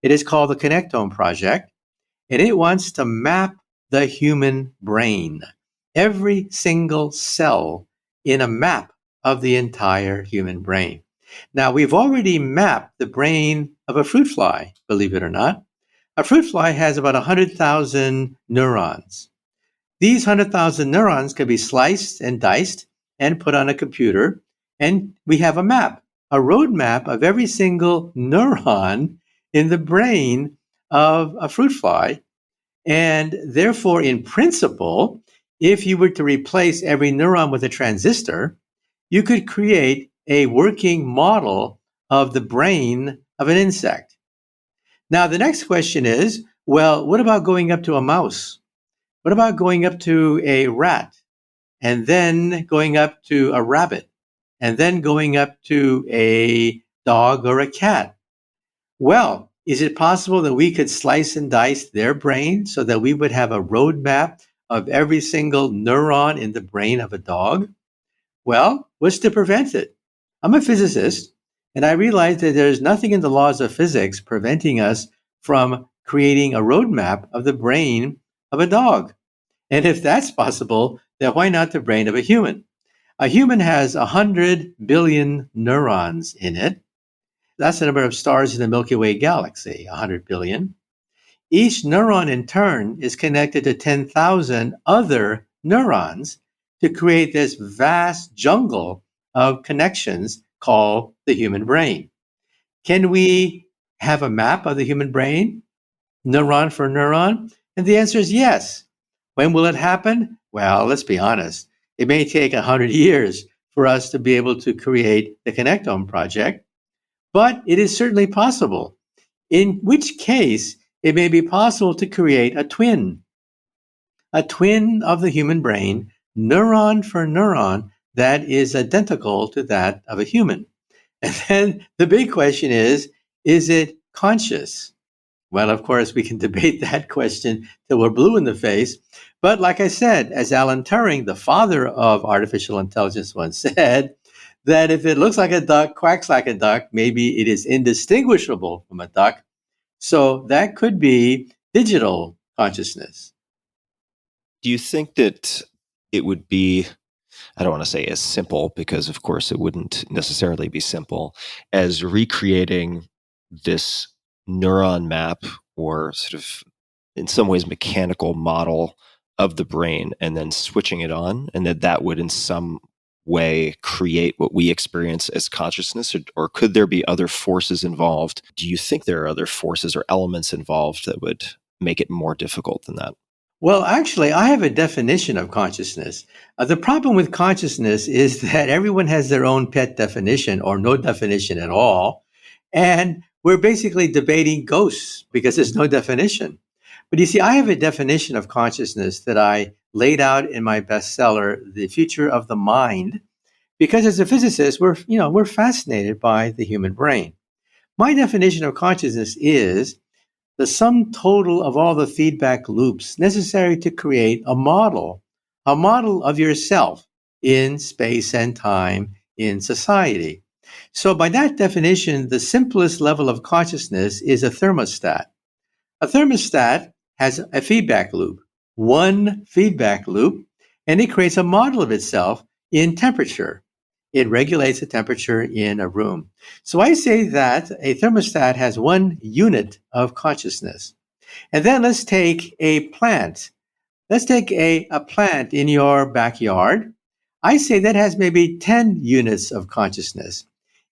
It is called the Connectome Project, and it wants to map the human brain, every single cell in a map of the entire human brain. Now, we've already mapped the brain of a fruit fly, believe it or not. A fruit fly has about 100,000 neurons. These 100,000 neurons can be sliced and diced and put on a computer, and we have a map, a road map of every single neuron in the brain of a fruit fly. And therefore, in principle, if you were to replace every neuron with a transistor, you could create a working model of the brain of an insect. Now, the next question is, well, what about going up to a mouse? What about going up to a rat? and then going up to a rabbit, and then going up to a dog or a cat. Well, is it possible that we could slice and dice their brain so that we would have a roadmap of every single neuron in the brain of a dog? Well, what's to prevent it? I'm a physicist, and I realize that there's nothing in the laws of physics preventing us from creating a roadmap of the brain of a dog. And if that's possible, then why not the brain of a human? A human has 100 billion neurons in it. That's the number of stars in the Milky Way galaxy, 100 billion. Each neuron in turn is connected to 10,000 other neurons to create this vast jungle of connections called the human brain. Can we have a map of the human brain, neuron for neuron? And the answer is yes. When will it happen? Well, let's be honest. It may take 100 years for us to be able to create the Connectome project, but it is certainly possible. In which case, it may be possible to create a twin of the human brain, neuron for neuron, that is identical to that of a human. And then the big question is it conscious? Well, of course, we can debate that question till we're blue in the face. But like I said, as Alan Turing, the father of artificial intelligence, once said, that if it looks like a duck, quacks like a duck, maybe it is indistinguishable from a duck. So that could be digital consciousness. Do you think that it would be, I don't want to say as simple, because of course it wouldn't necessarily be simple, as recreating this neuron map or sort of in some ways mechanical model of the brain and then switching it on, and that would in some way create what we experience as consciousness, or could there be other forces involved? Do you think there are other forces or elements involved that would make it more difficult than that? Well, actually, I have a definition of consciousness. The problem with consciousness is that everyone has their own pet definition or no definition at all. And we're basically debating ghosts because there's no definition. But you see, I have a definition of consciousness that I laid out in my bestseller, The Future of the Mind, because as a physicist, we're fascinated by the human brain. My definition of consciousness is the sum total of all the feedback loops necessary to create a model of yourself in space and time in society. So by that definition, the simplest level of consciousness is a thermostat. A thermostat has a feedback loop, one feedback loop, and it creates a model of itself in temperature. It regulates the temperature in a room. So I say that a thermostat has one unit of consciousness. And then let's take a plant. Let's take a plant in your backyard. I say that has maybe 10 units of consciousness.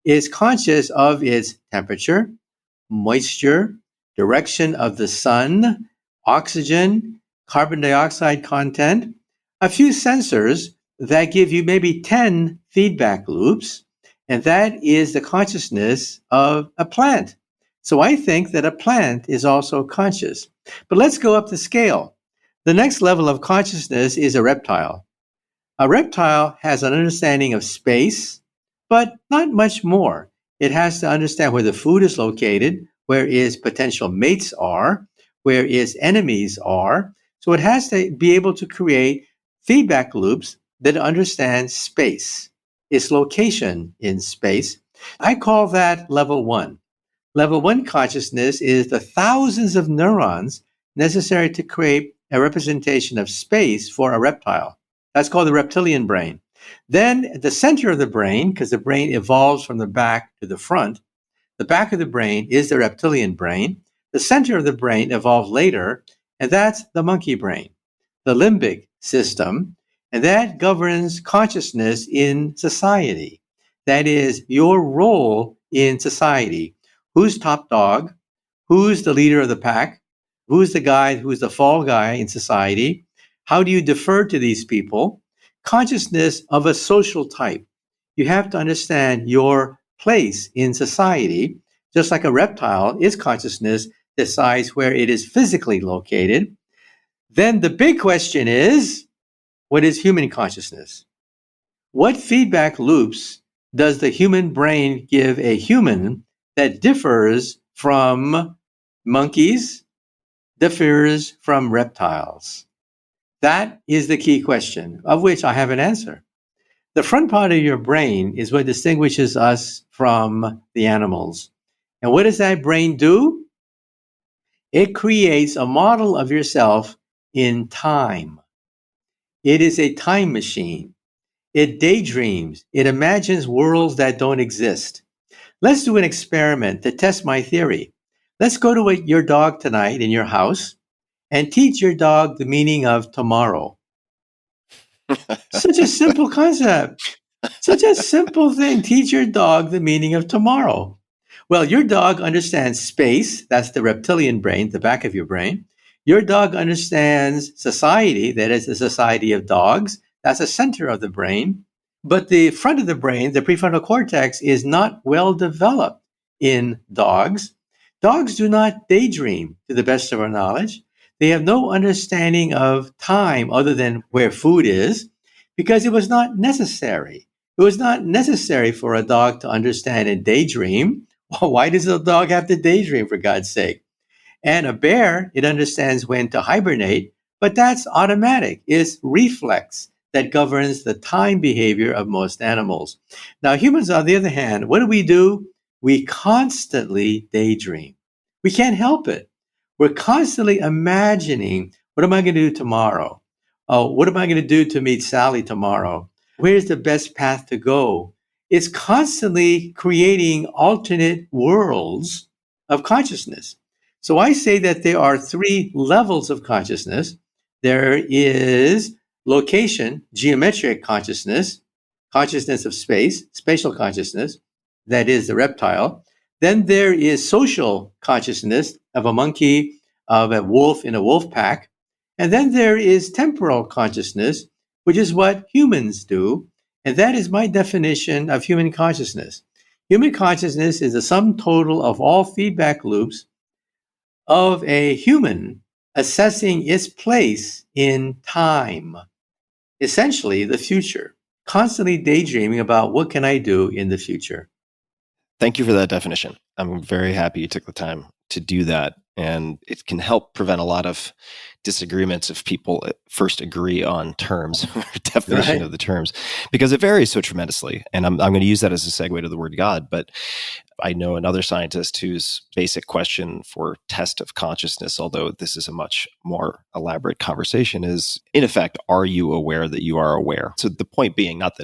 It's conscious of its temperature, moisture, direction of the sun, oxygen, carbon dioxide content, a few sensors that give you maybe 10 feedback loops, and that is the consciousness of a plant. So I think that a plant is also conscious. But let's go up the scale. The next level of consciousness is a reptile. A reptile has an understanding of space, but not much more. It has to understand where the food is located, where its potential mates are, where its enemies are. So it has to be able to create feedback loops that understand space, its location in space. I call that level one. Level one consciousness is the thousands of neurons necessary to create a representation of space for a reptile. That's called the reptilian brain. Then at the center of the brain, because the brain evolves from the back to the front, the back of the brain is the reptilian brain. The center of the brain evolved later, and that's the monkey brain, the limbic system, and that governs consciousness in society. That is your role in society. Who's top dog? Who's the leader of the pack? Who's the guy who's the fall guy in society? How do you defer to these people? Consciousness of a social type. You have to understand your place in society, just like a reptile, its consciousness decides where it is physically located. Then the big question is, what is human consciousness? What feedback loops does the human brain give a human that differs from monkeys, differs from reptiles? That is the key question, of which I have an answer. The front part of your brain is what distinguishes us from the animals. And what does that brain do? It creates a model of yourself in time. It is a time machine. It daydreams. It imagines worlds that don't exist. Let's do an experiment to test my theory. Let's go to your dog tonight in your house and teach your dog the meaning of tomorrow. Such a simple concept. Such a simple thing. Teach your dog the meaning of tomorrow. Well, your dog understands space. That's the reptilian brain, the back of your brain. Your dog understands society. That is the society of dogs. That's the center of the brain. But the front of the brain, the prefrontal cortex, is not well developed in dogs. Dogs do not daydream, to the best of our knowledge. They have no understanding of time other than where food is, because it was not necessary. It was not necessary for a dog to understand and daydream. Well, why does a dog have to daydream, for God's sake? And a bear, it understands when to hibernate, but that's automatic. It's reflex that governs the time behavior of most animals. Now, humans, on the other hand, what do? We constantly daydream. We can't help it. We're constantly imagining, what am I going to do tomorrow? Oh, what am I going to do to meet Sally tomorrow? Where's the best path to go? It's constantly creating alternate worlds of consciousness. So I say that there are 3 levels of consciousness. There is location, geometric consciousness, consciousness of space, spatial consciousness, that is the reptile. Then there is social consciousness of a monkey, of a wolf in a wolf pack. And then there is temporal consciousness, which is what humans do. And that is my definition of human consciousness. Human consciousness is the sum total of all feedback loops of a human assessing its place in time, essentially the future, constantly daydreaming about what can I do in the future. Thank you for that definition. I'm very happy you took the time to do that. And it can help prevent a lot of disagreements if people first agree on terms or definition of the terms, because it varies so tremendously. And I'm going to use that as a segue to the word God. But I know another scientist whose basic question for test of consciousness, although this is a much more elaborate conversation, is, in effect, are you aware that you are aware? So the point being not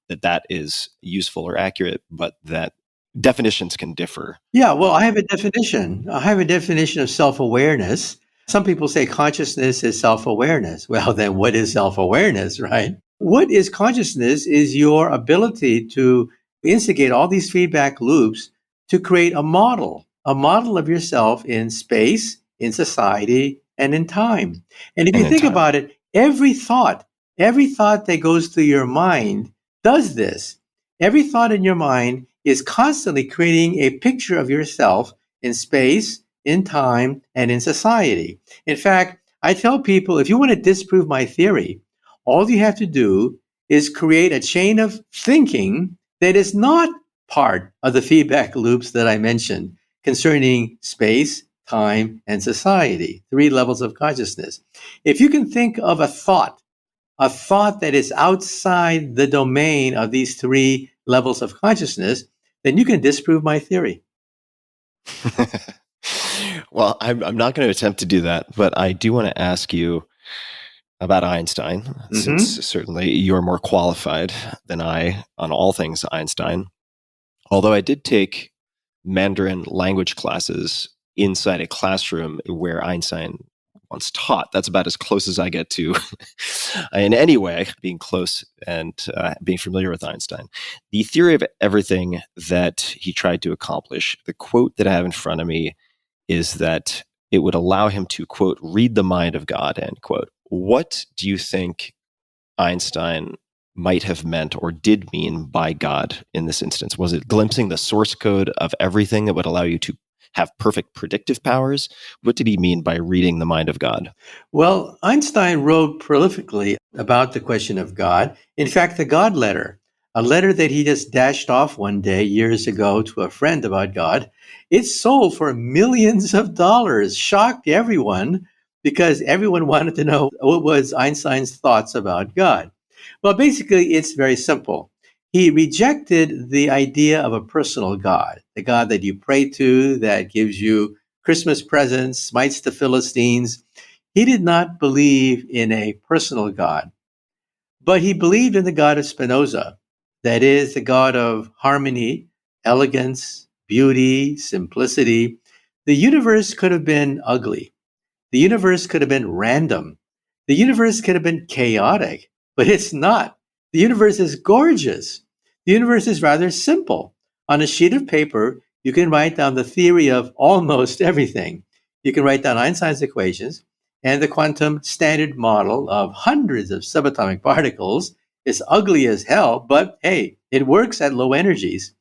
that is useful or accurate, but that definitions can differ. Yeah, well, I have a definition. I have a definition of self-awareness. Some people say consciousness is self-awareness. Well, then what is self-awareness, right? What is consciousness is your ability to instigate all these feedback loops to create a model of yourself in space, in society, and in time. And if you think about it, every thought that goes through your mind does this. Every thought in your mind is constantly creating a picture of yourself in space, in time, and in society. In fact, I tell people, if you want to disprove my theory, all you have to do is create a chain of thinking that is not part of the feedback loops that I mentioned concerning space, time, and society, 3 levels of consciousness. If you can think of a thought that is outside the domain of these 3 levels of consciousness, then you can disprove my theory. Well, I'm not going to attempt to do that, but I do want to ask you about Einstein, since certainly you're more qualified than I on all things Einstein. Although I did take Mandarin language classes inside a classroom where Einstein once taught. That's about as close as I get to, in any way, being close and being familiar with Einstein. The theory of everything that he tried to accomplish, the quote that I have in front of me is that it would allow him to, quote, read the mind of God, end quote. What do you think Einstein might have meant or did mean by God in this instance? Was it glimpsing the source code of everything that would allow you to have perfect predictive powers? What did he mean by reading the mind of God? Well, Einstein wrote prolifically about the question of God. In fact, the God letter, a letter that he just dashed off one day years ago to a friend about God, it sold for millions of dollars, shocked everyone because everyone wanted to know what was Einstein's thoughts about God. Well, basically, it's very simple. He rejected the idea of a personal God, the God that you pray to, that gives you Christmas presents, smites the Philistines. He did not believe in a personal God, but he believed in the God of Spinoza, that is, the God of harmony, elegance, beauty, simplicity. The universe could have been ugly. The universe could have been random. The universe could have been chaotic, but it's not. The universe is gorgeous. The universe is rather simple. On a sheet of paper, you can write down the theory of almost everything. You can write down Einstein's equations, and the quantum standard model of hundreds of subatomic particles is ugly as hell, but hey, it works at low energies.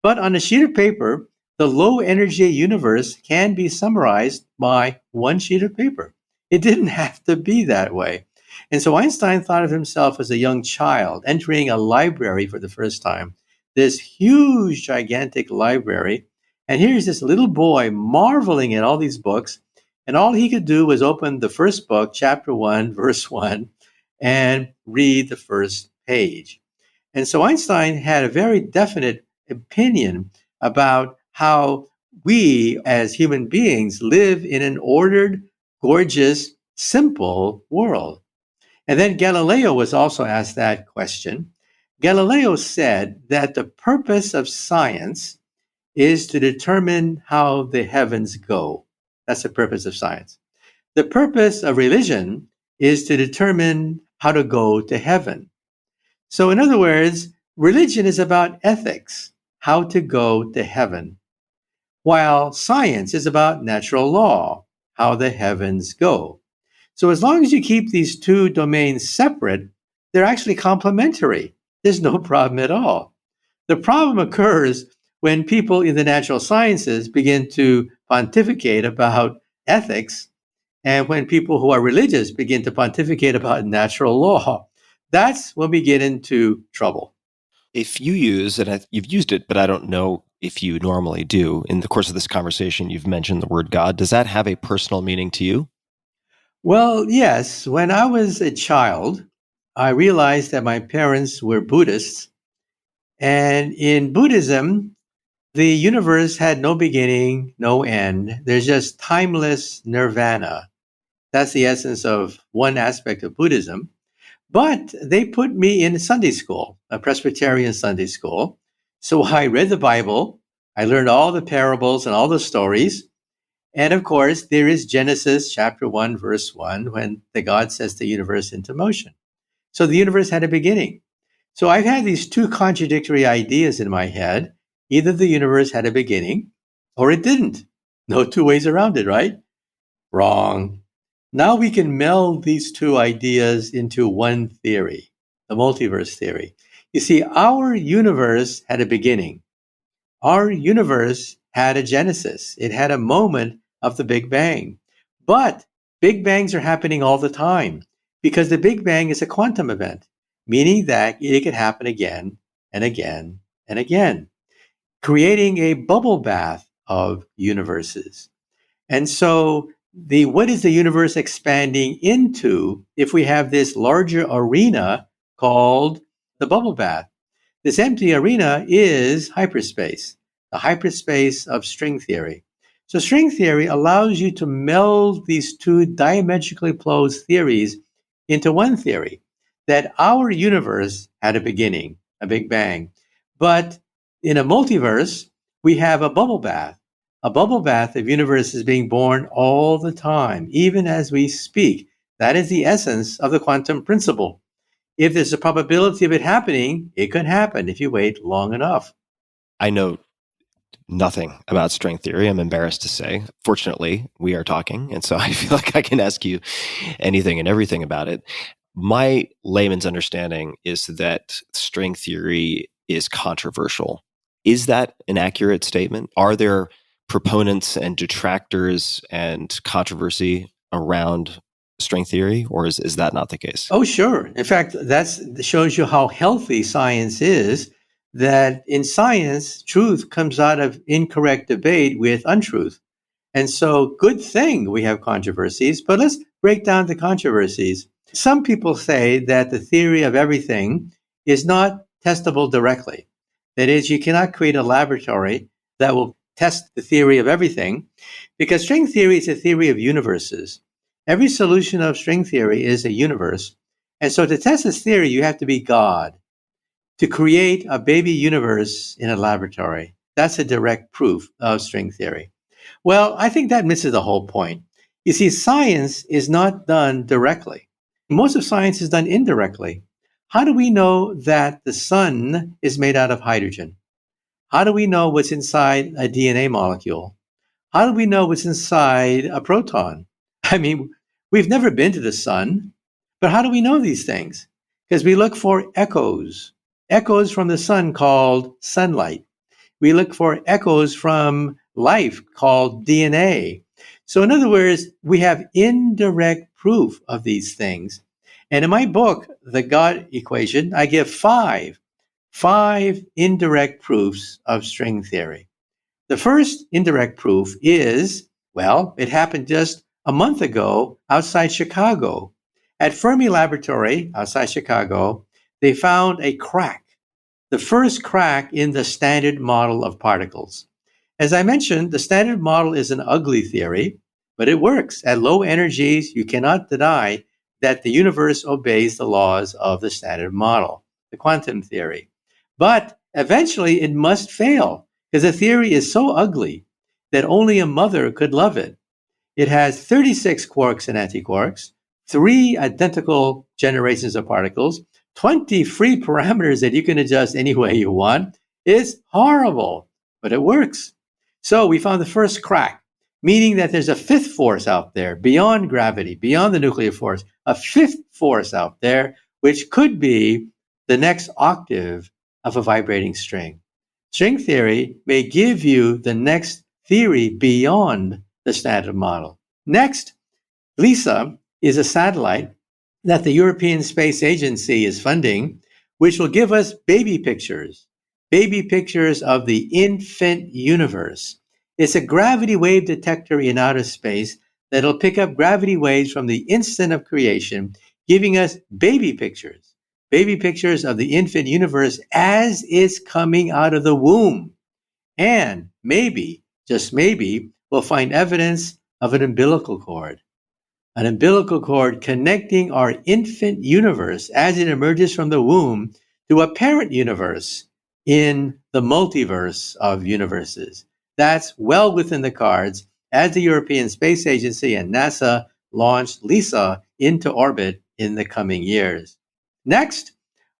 But on a sheet of paper, the low energy universe can be summarized by one sheet of paper. It didn't have to be that way. And so Einstein thought of himself as a young child entering a library for the first time, this huge, gigantic library. And here's this little boy marveling at all these books. And all he could do was open the first book, chapter 1, verse 1, and read the first page. And so Einstein had a very definite opinion about how we as human beings live in an ordered, gorgeous, simple world. And then Galileo was also asked that question. Galileo said that the purpose of science is to determine how the heavens go. That's the purpose of science. The purpose of religion is to determine how to go to heaven. So, in other words, religion is about ethics, how to go to heaven, while science is about natural law, how the heavens go. So, as long as you keep these two domains separate, they're actually complementary. There's no problem at all. The problem occurs when people in the natural sciences begin to pontificate about ethics, and when people who are religious begin to pontificate about natural law. That's when we get into trouble. If you use, you've used it, but I don't know if you normally do, in the course of this conversation, you've mentioned the word God. Does that have a personal meaning to you? Well, yes. When I was a child, I realized that my parents were Buddhists. And in Buddhism, the universe had no beginning, no end. There's just timeless nirvana. That's the essence of one aspect of Buddhism. But they put me in Sunday school, a Presbyterian Sunday school. So I read the Bible. I learned all the parables and all the stories. And of course, there is Genesis chapter 1, verse 1, when the God sets the universe into motion. So the universe had a beginning. So I've had these two contradictory ideas in my head. Either the universe had a beginning or it didn't. No two ways around it, right? Wrong. Now we can meld these two ideas into one theory, the multiverse theory. You see, our universe had a beginning. Our universe had a genesis. It had a moment of the Big Bang. But Big Bangs are happening all the time because the Big Bang is a quantum event, meaning that it could happen again and again and again, creating a bubble bath of universes. And so what is the universe expanding into if we have this larger arena called the bubble bath? This empty arena is hyperspace, the hyperspace of string theory. So string theory allows you to meld these two diametrically opposed theories into one theory, that our universe had a beginning, a Big Bang. But in a multiverse, we have a bubble bath. A bubble bath of universes being born all the time, even as we speak. That is the essence of the quantum principle. If there's a probability of it happening, it could happen if you wait long enough. I know nothing about string theory, I'm embarrassed to say. Fortunately, we are talking, and so I feel like I can ask you anything and everything about it. My layman's understanding is that string theory is controversial. Is that an accurate statement? Are there proponents and detractors and controversy around string theory, or is that not the case? Oh, sure. In fact, that shows you how healthy science is, that in science, truth comes out of incorrect debate with untruth. And so, good thing we have controversies, but let's break down the controversies. Some people say that the theory of everything is not testable directly. That is, you cannot create a laboratory that will test the theory of everything, because string theory is a theory of universes. Every solution of string theory is a universe. And so to test this theory, you have to be God. To create a baby universe in a laboratory, that's a direct proof of string theory. Well, I think that misses the whole point. You see, science is not done directly. Most of science is done indirectly. How do we know that the sun is made out of hydrogen? How do we know what's inside a DNA molecule? How do we know what's inside a proton? I mean, we've never been to the sun, but how do we know these things? Because we look for echoes from the sun called sunlight. We look for echoes from life called DNA. So in other words, we have indirect proof of these things. And in my book, The God Equation, I give five indirect proofs of string theory. The first indirect proof is, well, it happened just a month ago outside Chicago. At Fermi Laboratory outside Chicago, they found a crack, the first crack in the standard model of particles. As I mentioned, the standard model is an ugly theory, but it works. At low energies, you cannot deny that the universe obeys the laws of the standard model, the quantum theory. But eventually it must fail, because the theory is so ugly that only a mother could love it. It has 36 quarks and antiquarks, 3 identical generations of particles, 20 free parameters that you can adjust any way you want. It's horrible, but it works. So we found the first crack, meaning that there's a fifth force out there, beyond gravity, beyond the nuclear force, a fifth force out there, which could be the next octave of a vibrating string. String theory may give you the next theory beyond the standard model. Next, LISA is a satellite that the European Space Agency is funding, which will give us baby pictures of the infant universe. It's a gravity wave detector in outer space that'll pick up gravity waves from the instant of creation, giving us baby pictures of the infant universe as it's coming out of the womb. And maybe, just maybe, we'll find evidence of an umbilical cord connecting our infant universe as it emerges from the womb to a parent universe in the multiverse of universes. That's well within the cards as the European Space Agency and NASA launch LISA into orbit in the coming years. Next,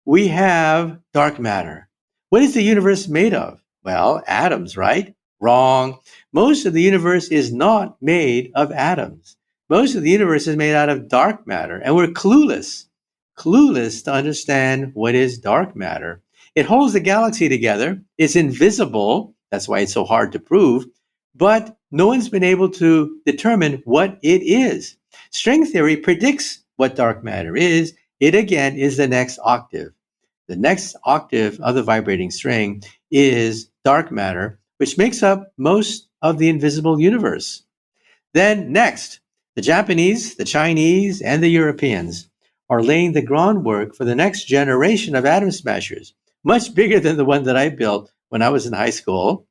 we have dark matter. What is the universe made of? Well, atoms, right? Wrong. Most of the universe is not made of atoms. Most of the universe is made out of dark matter, and we're clueless to understand what is dark matter. It holds the galaxy together. It's invisible. That's why it's so hard to prove. But no one's been able to determine what it is. String theory predicts what dark matter is. It again is the next octave. The next octave of the vibrating string is dark matter, which makes up most of the invisible universe. Then next, the Japanese, the Chinese, and the Europeans are laying the groundwork for the next generation of atom smashers, much bigger than the one that I built when I was in high school.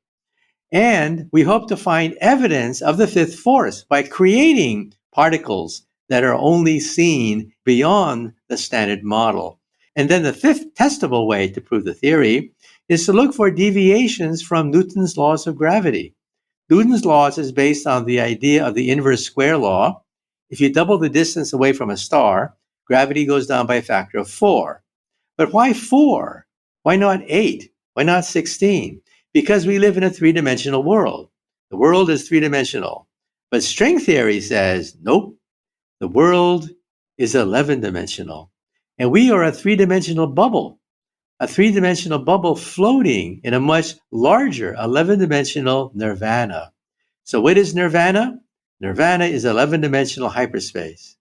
And we hope to find evidence of the fifth force by creating particles that are only seen beyond the standard model. And then the fifth testable way to prove the theory is to look for deviations from Newton's laws of gravity. Newton's laws is based on the idea of the inverse square law. If you double the distance away from a star, gravity goes down by a factor of 4. But why 4? Why not 8? Why not 16? Because we live in a three-dimensional world. The world is three-dimensional. But string theory says, nope, the world is 11-dimensional. And we are a three-dimensional bubble floating in a much larger 11-dimensional nirvana. So what is nirvana? Nirvana is 11-dimensional hyperspace.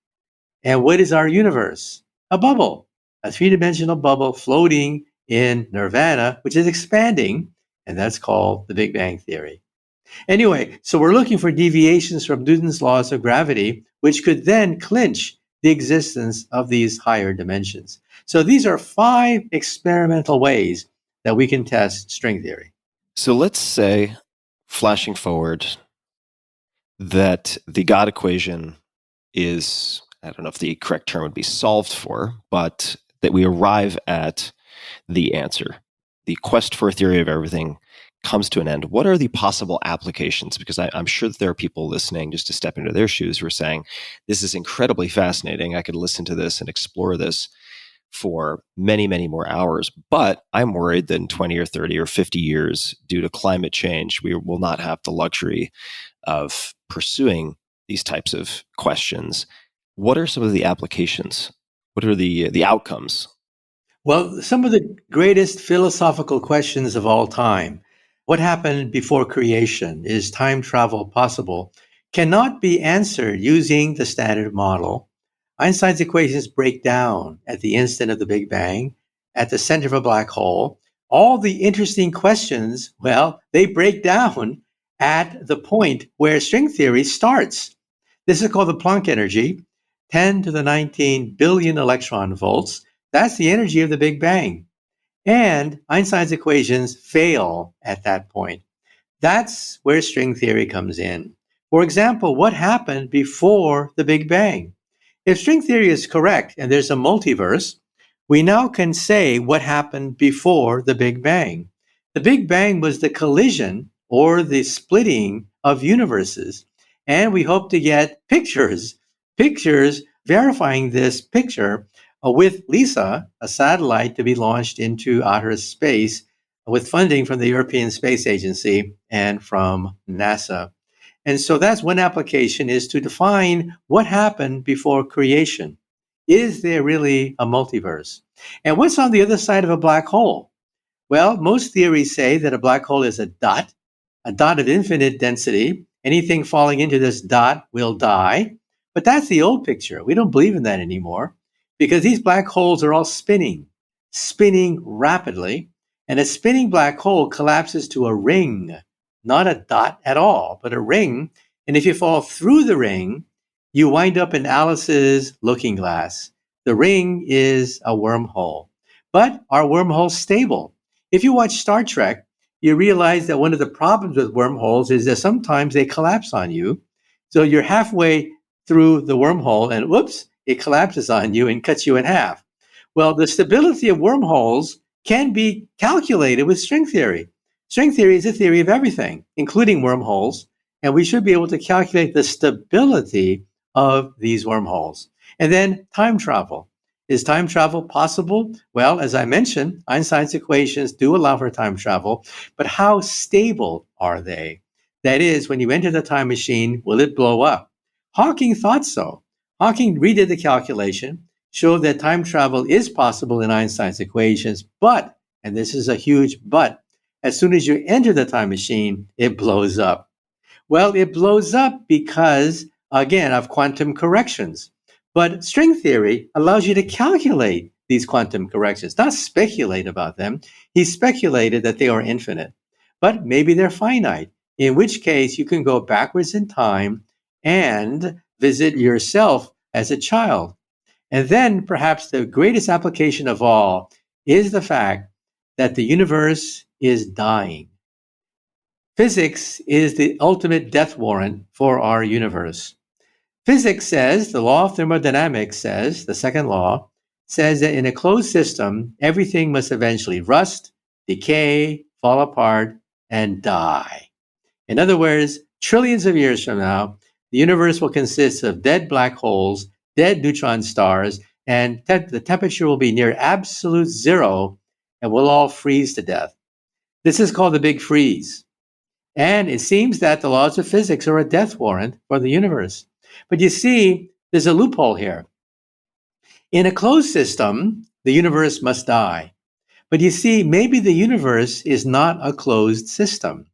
And what is our universe? A bubble, a 3-dimensional bubble floating in nirvana, which is expanding, and that's called the Big Bang Theory. Anyway, so we're looking for deviations from Newton's laws of gravity, which could then clinch the existence of these higher dimensions. So these are 5 experimental ways that we can test string theory. So let's say, flashing forward, that the God equation is, I don't know if the correct term would be solved for, but that we arrive at the answer. The quest for a theory of everything comes to an end. What are the possible applications? Because I'm sure that there are people listening, just to step into their shoes, who are saying, this is incredibly fascinating. I could listen to this and explore this for many, many more hours. But I'm worried that in 20 or 30 or 50 years, due to climate change, we will not have the luxury of pursuing these types of questions. What are some of the applications? What are the outcomes? Well, some of the greatest philosophical questions of all time, what happened before creation? Is time travel possible? Cannot be answered using the standard model. Einstein's equations break down at the instant of the Big Bang, at the center of a black hole. All the interesting questions, well, they break down at the point where string theory starts. This is called the Planck energy, 10 to the 19 billion electron volts. That's the energy of the Big Bang. And Einstein's equations fail at that point. That's where string theory comes in. For example, what happened before the Big Bang? If string theory is correct and there's a multiverse, we now can say what happened before the Big Bang. The Big Bang was the collision or the splitting of universes. And we hope to get pictures verifying this picture with LISA, a satellite to be launched into outer space with funding from the European Space Agency and from NASA. And so that's one application, is to define what happened before creation. Is there really a multiverse? And what's on the other side of a black hole? Well, most theories say that a black hole is a dot of infinite density. Anything falling into this dot will die. But that's the old picture. We don't believe in that anymore, because these black holes are all spinning rapidly. And a spinning black hole collapses to a ring, not a dot at all, but a ring. And if you fall through the ring, you wind up in Alice's looking glass. The ring is a wormhole. But are wormholes stable? If you watch Star Trek, you realize that one of the problems with wormholes is that sometimes they collapse on you. So you're halfway through the wormhole and whoops, it collapses on you and cuts you in half. Well, the stability of wormholes can be calculated with string theory. String theory is a theory of everything, including wormholes, and we should be able to calculate the stability of these wormholes. And then time travel. Is time travel possible? Well, as I mentioned, Einstein's equations do allow for time travel, but how stable are they? That is, when you enter the time machine, will it blow up? Hawking thought so. Hawking redid the calculation, showed that time travel is possible in Einstein's equations, but, and this is a huge but, as soon as you enter the time machine, it blows up. Well, it blows up because, again, of quantum corrections. But string theory allows you to calculate these quantum corrections, not speculate about them. He speculated that they are infinite, but maybe they're finite, in which case you can go backwards in time and visit yourself as a child. And then perhaps the greatest application of all is the fact that the universe is dying. Physics is the ultimate death warrant for our universe. Physics says, the law of thermodynamics says, the second law, says that in a closed system, everything must eventually rust, decay, fall apart, and die. In other words, trillions of years from now, the universe will consist of dead black holes, dead neutron stars, and the temperature will be near absolute zero, and we'll all freeze to death. This is called the Big Freeze. And it seems that the laws of physics are a death warrant for the universe. But you see, there's a loophole here. In a closed system, the universe must die. But you see, maybe the universe is not a closed system.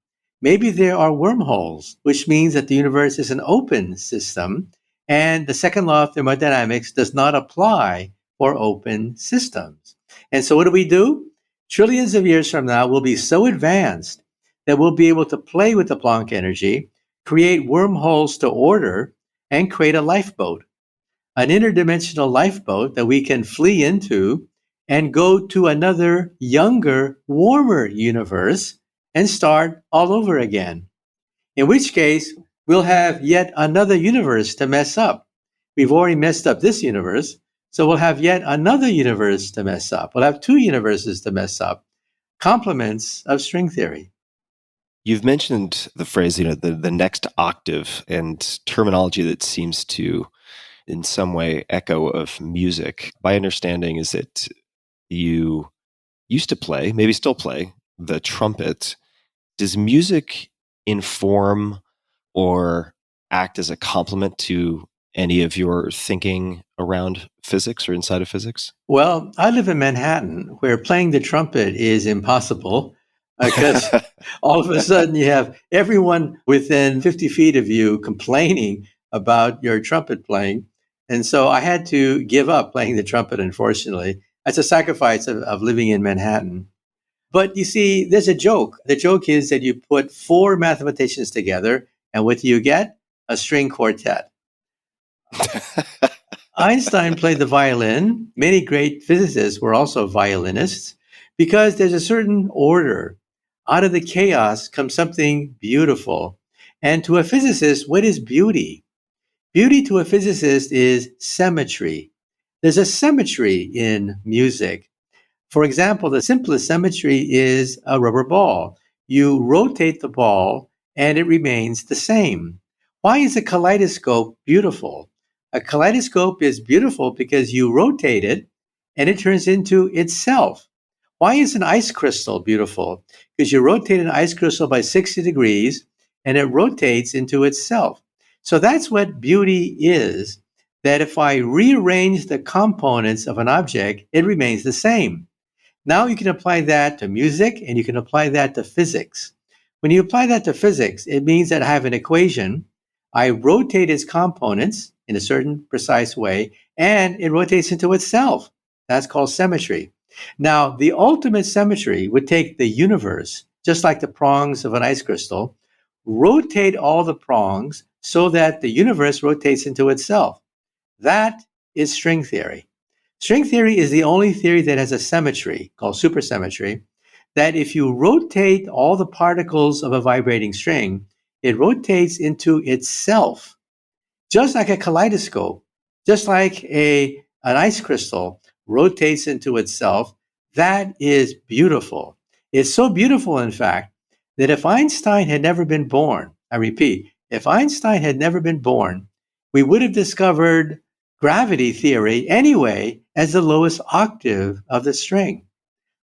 maybe there are wormholes, which means that the universe is an open system, and the second law of thermodynamics does not apply for open systems. And so what do we do? Trillions of years from now, we'll be so advanced that we'll be able to play with the Planck energy, create wormholes to order, and create a lifeboat, an interdimensional lifeboat that we can flee into and go to another, younger, warmer universe and start all over again. In which case, we'll have yet another universe to mess up. We've already messed up this universe, so we'll have yet another universe to mess up. We'll have two universes to mess up. Complements of string theory. You've mentioned the phrase, the next octave, and terminology that seems to, in some way, echo of music. My understanding is that you used to play, maybe still play, the trumpet. Does music inform or act as a complement to any of your thinking around physics or inside of physics? Well, I live in Manhattan, where playing the trumpet is impossible because all of a sudden you have everyone within 50 feet of you complaining about your trumpet playing. And so I had to give up playing the trumpet, unfortunately. That's a sacrifice of living in Manhattan. But you see, there's a joke. The joke is that you put four mathematicians together, and what do you get? A string quartet. Einstein played the violin. Many great physicists were also violinists because there's a certain order. Out of the chaos comes something beautiful. And to a physicist, what is beauty? Beauty to a physicist is symmetry. There's a symmetry in music. For example, the simplest symmetry is a rubber ball. You rotate the ball and it remains the same. Why is a kaleidoscope beautiful? A kaleidoscope is beautiful because you rotate it and it turns into itself. Why is an ice crystal beautiful? Because you rotate an ice crystal by 60 degrees and it rotates into itself. So that's what beauty is, that if I rearrange the components of an object, it remains the same. Now you can apply that to music and you can apply that to physics. When you apply that to physics, it means that I have an equation. I rotate its components in a certain precise way, and it rotates into itself. That's called symmetry. Now, the ultimate symmetry would take the universe, just like the prongs of an ice crystal, rotate all the prongs so that the universe rotates into itself. That is string theory. String theory is the only theory that has a symmetry, called supersymmetry, that if you rotate all the particles of a vibrating string, it rotates into itself. Just like a kaleidoscope, just like an ice crystal rotates into itself, that is beautiful. It's so beautiful, in fact, that if Einstein had never been born, I repeat, if Einstein had never been born, we would have discovered gravity theory anyway as the lowest octave of the string.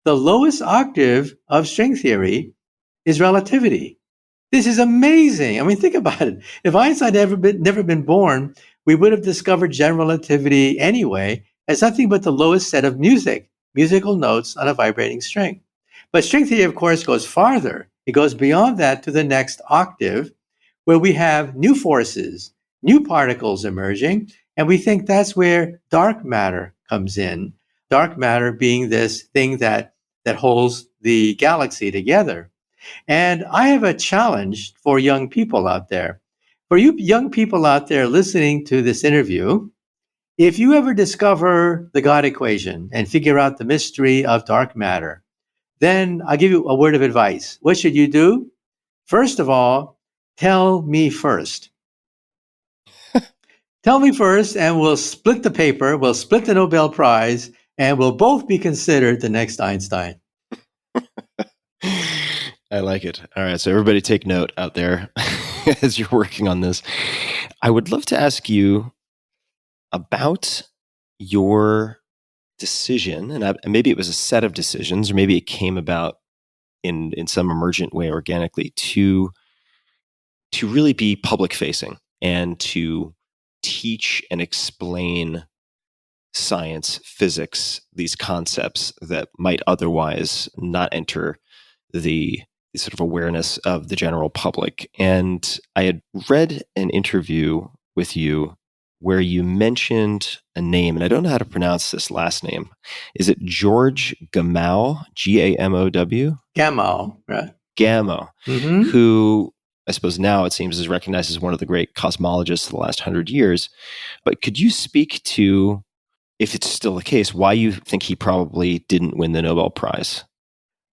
The lowest octave of string theory is relativity. This is amazing. I mean, think about it. If Einstein had never been born, we would have discovered general relativity anyway as nothing but the lowest set of musical notes on a vibrating string. But string theory, of course, goes farther. It goes beyond that to the next octave, where we have new forces, new particles emerging, and we think that's where dark matter comes in. Dark matter being this thing that holds the galaxy together. And I have a challenge for young people out there. For you young people out there listening to this interview, if you ever discover the God equation and figure out the mystery of dark matter, then I'll give you a word of advice. What should you do? First of all, tell me first. Tell me first, and we'll split the paper, we'll split the Nobel Prize, and we'll both be considered the next Einstein. I like it. All right. So everybody take note out there as you're working on this. I would love to ask you about your decision, and maybe it was a set of decisions, or maybe it came about in some emergent way organically to really be public facing and to teach and explain science, physics, these concepts that might otherwise not enter the sort of awareness of the general public. And I had read an interview with you where you mentioned a name, and I don't know how to pronounce this last name. Is it George Gamow, Gamow? Gamow, right? Gamow, Mm-hmm. who I suppose now it seems is recognized as one of the great cosmologists of the last 100 years. But could you speak to, if it's still the case, why you think he probably didn't win the Nobel Prize?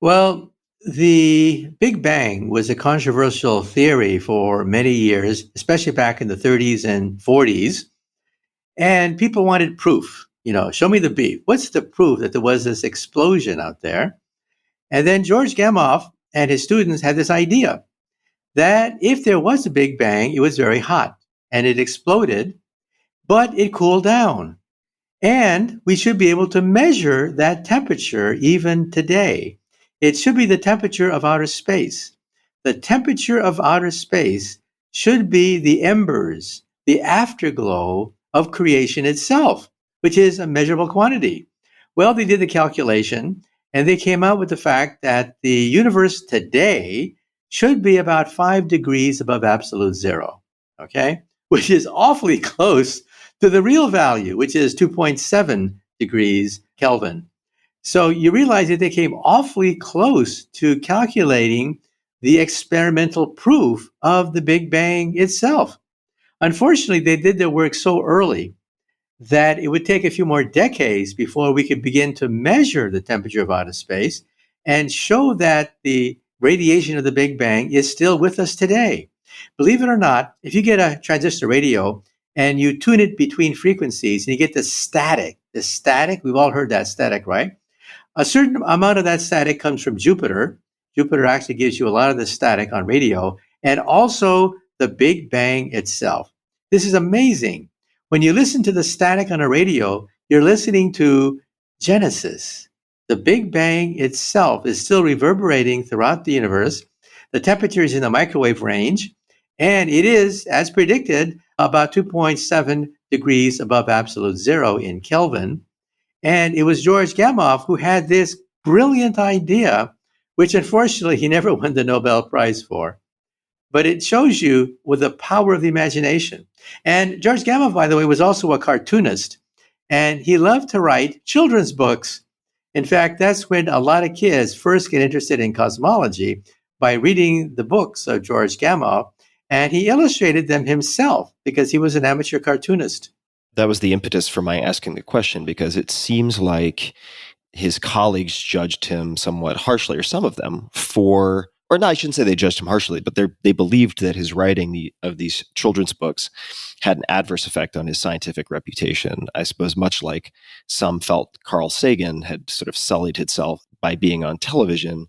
Well, the Big Bang was a controversial theory for many years, especially back in the 30s and 40s. And people wanted proof. Show me the beef. What's the proof that there was this explosion out there? And then George Gamow and his students had this idea that if there was a Big Bang, it was very hot and it exploded, but it cooled down. And we should be able to measure that temperature even today. It should be the temperature of outer space. The temperature of outer space should be the embers, the afterglow of creation itself, which is a measurable quantity. Well, they did the calculation and they came out with the fact that the universe today should be about 5 degrees above absolute zero, okay? Which is awfully close to the real value, which is 2.7 degrees Kelvin. So you realize that they came awfully close to calculating the experimental proof of the Big Bang itself. Unfortunately, they did their work so early that it would take a few more decades before we could begin to measure the temperature of outer space and show that the radiation of the Big Bang is still with us today. Believe it or not, if you get a transistor radio and you tune it between frequencies and you get the static, we've all heard that static, right? A certain amount of that static comes from Jupiter. Jupiter actually gives you a lot of the static on radio, and also the Big Bang itself. This is amazing. When you listen to the static on a radio, you're listening to Genesis. The Big Bang itself is still reverberating throughout the universe. The temperature is in the microwave range, and it is, as predicted, about 2.7 degrees above absolute zero in Kelvin. And it was George Gamow who had this brilliant idea, which unfortunately he never won the Nobel Prize for. But it shows you with the power of the imagination. And George Gamow, by the way, was also a cartoonist, and he loved to write children's books. In fact, that's when a lot of kids first get interested in cosmology, by reading the books of George Gamow, and he illustrated them himself because he was an amateur cartoonist. That was the impetus for my asking the question, because it seems like his colleagues judged him somewhat harshly, or some of them, or no, I shouldn't say they judged him harshly, but they believed that his writing of these children's books had an adverse effect on his scientific reputation. I suppose much like some felt Carl Sagan had sort of sullied himself by being on television.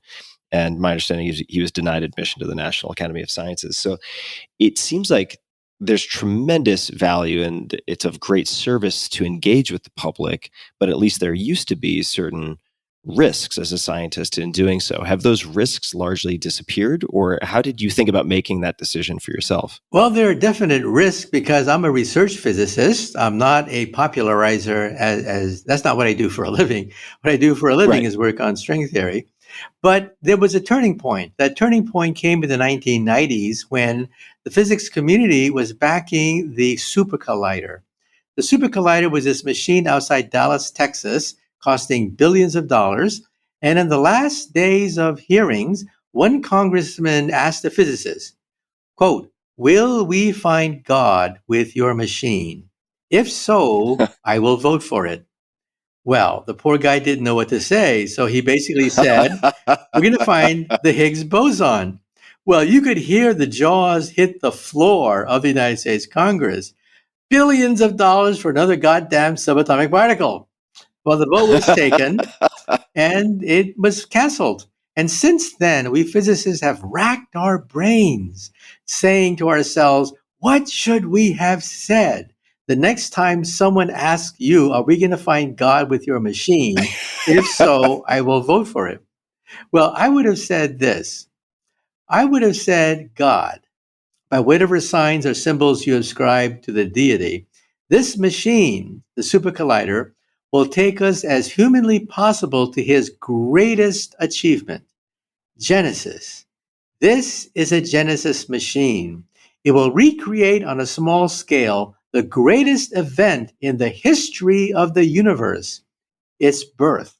And my understanding is he was denied admission to the National Academy of Sciences. So it seems like there's tremendous value, and it's of great service to engage with the public, but at least there used to be certain risks as a scientist in doing so. Have those risks largely disappeared, or how did you think about making that decision for yourself? Well, there are definite risks because I'm a research physicist. I'm not a popularizer, as that's not what I do for a living. What I do for a living is work on string theory. But there was a turning point. That turning point came in the 1990s when the physics community was backing the Super Collider. The Super Collider was this machine outside Dallas, Texas, costing billions of dollars. And in the last days of hearings, one congressman asked the physicists, quote, "Will we find God with your machine? If so, I will vote for it." Well, the poor guy didn't know what to say, so he basically said, "We're going to find the Higgs boson." Well, you could hear the jaws hit the floor of the United States Congress. Billions of dollars for another goddamn subatomic particle. Well, the vote was taken and it was canceled. And since then, we physicists have racked our brains saying to ourselves, what should we have said? The next time someone asks you, are we going to find God with your machine? If so, I will vote for it. Well, I would have said this. I would have said, God, by whatever signs or symbols you ascribe to the deity, this machine, the Super Collider, will take us as humanly possible to his greatest achievement, Genesis. This is a Genesis machine. It will recreate on a small scale the greatest event in the history of the universe, its birth.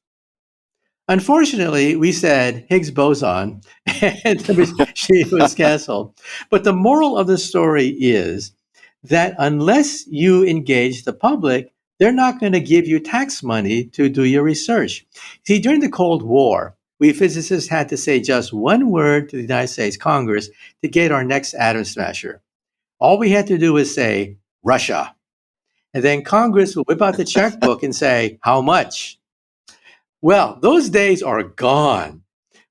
Unfortunately, we said Higgs boson and the machine was canceled. But the moral of the story is that unless you engage the public, they're not going to give you tax money to do your research. See, during the Cold War, we physicists had to say just one word to the United States Congress to get our next atom smasher. All we had to do was say, Russia. And then Congress would whip out the checkbook and say, how much? Well, those days are gone.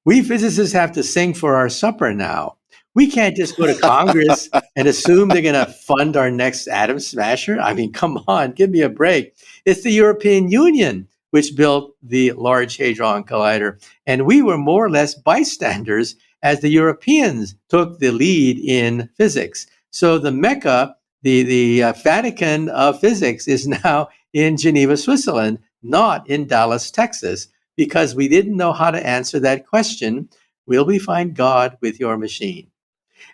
We physicists have to sing for our supper now. We can't just go to Congress and assume they're going to fund our next atom smasher. I mean, come on, give me a break. It's the European Union which built the Large Hadron Collider, and we were more or less bystanders as the Europeans took the lead in physics. So the Mecca, the Vatican of physics, is now in Geneva, Switzerland, not in Dallas, Texas, because we didn't know how to answer that question. Will we find God with your machine?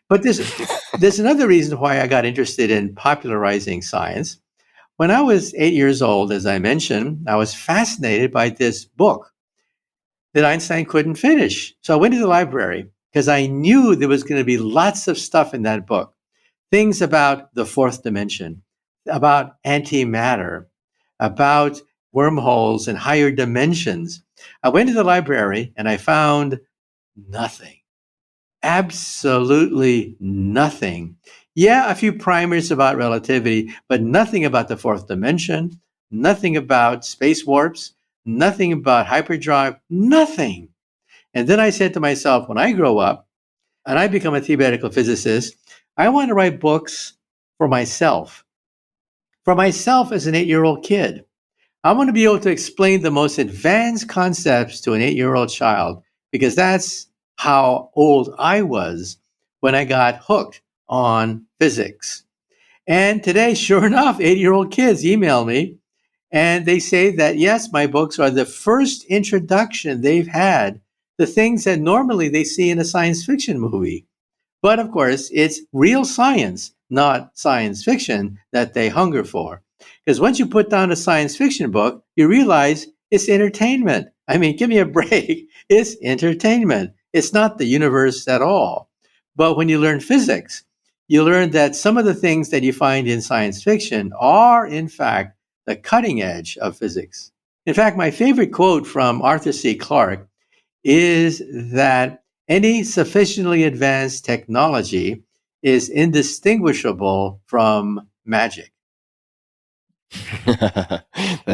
But there's another reason why I got interested in popularizing science. When I was 8 years old, as I mentioned, I was fascinated by this book that Einstein couldn't finish. So I went to the library because I knew there was going to be lots of stuff in that book. Things about the fourth dimension, about antimatter, about wormholes and higher dimensions. I went to the library and I found nothing. Absolutely nothing. Yeah, a few primers about relativity, but nothing about the fourth dimension, nothing about space warps, nothing about hyperdrive, nothing. And then I said to myself, when I grow up and I become a theoretical physicist, I want to write books for myself as an 8-year-old kid. I want to be able to explain the most advanced concepts to an 8-year-old child, because that's how old I was when I got hooked on physics. And today, sure enough, 8-year-old kids email me and they say that, yes, my books are the first introduction they've had to things that normally they see in a science fiction movie. But of course, it's real science, not science fiction, that they hunger for. Because once you put down a science fiction book, you realize it's entertainment. I mean, give me a break. It's entertainment. It's not the universe at all. But when you learn physics, you learn that some of the things that you find in science fiction are, in fact, the cutting edge of physics. In fact, my favorite quote from Arthur C. Clarke is that any sufficiently advanced technology is indistinguishable from magic. That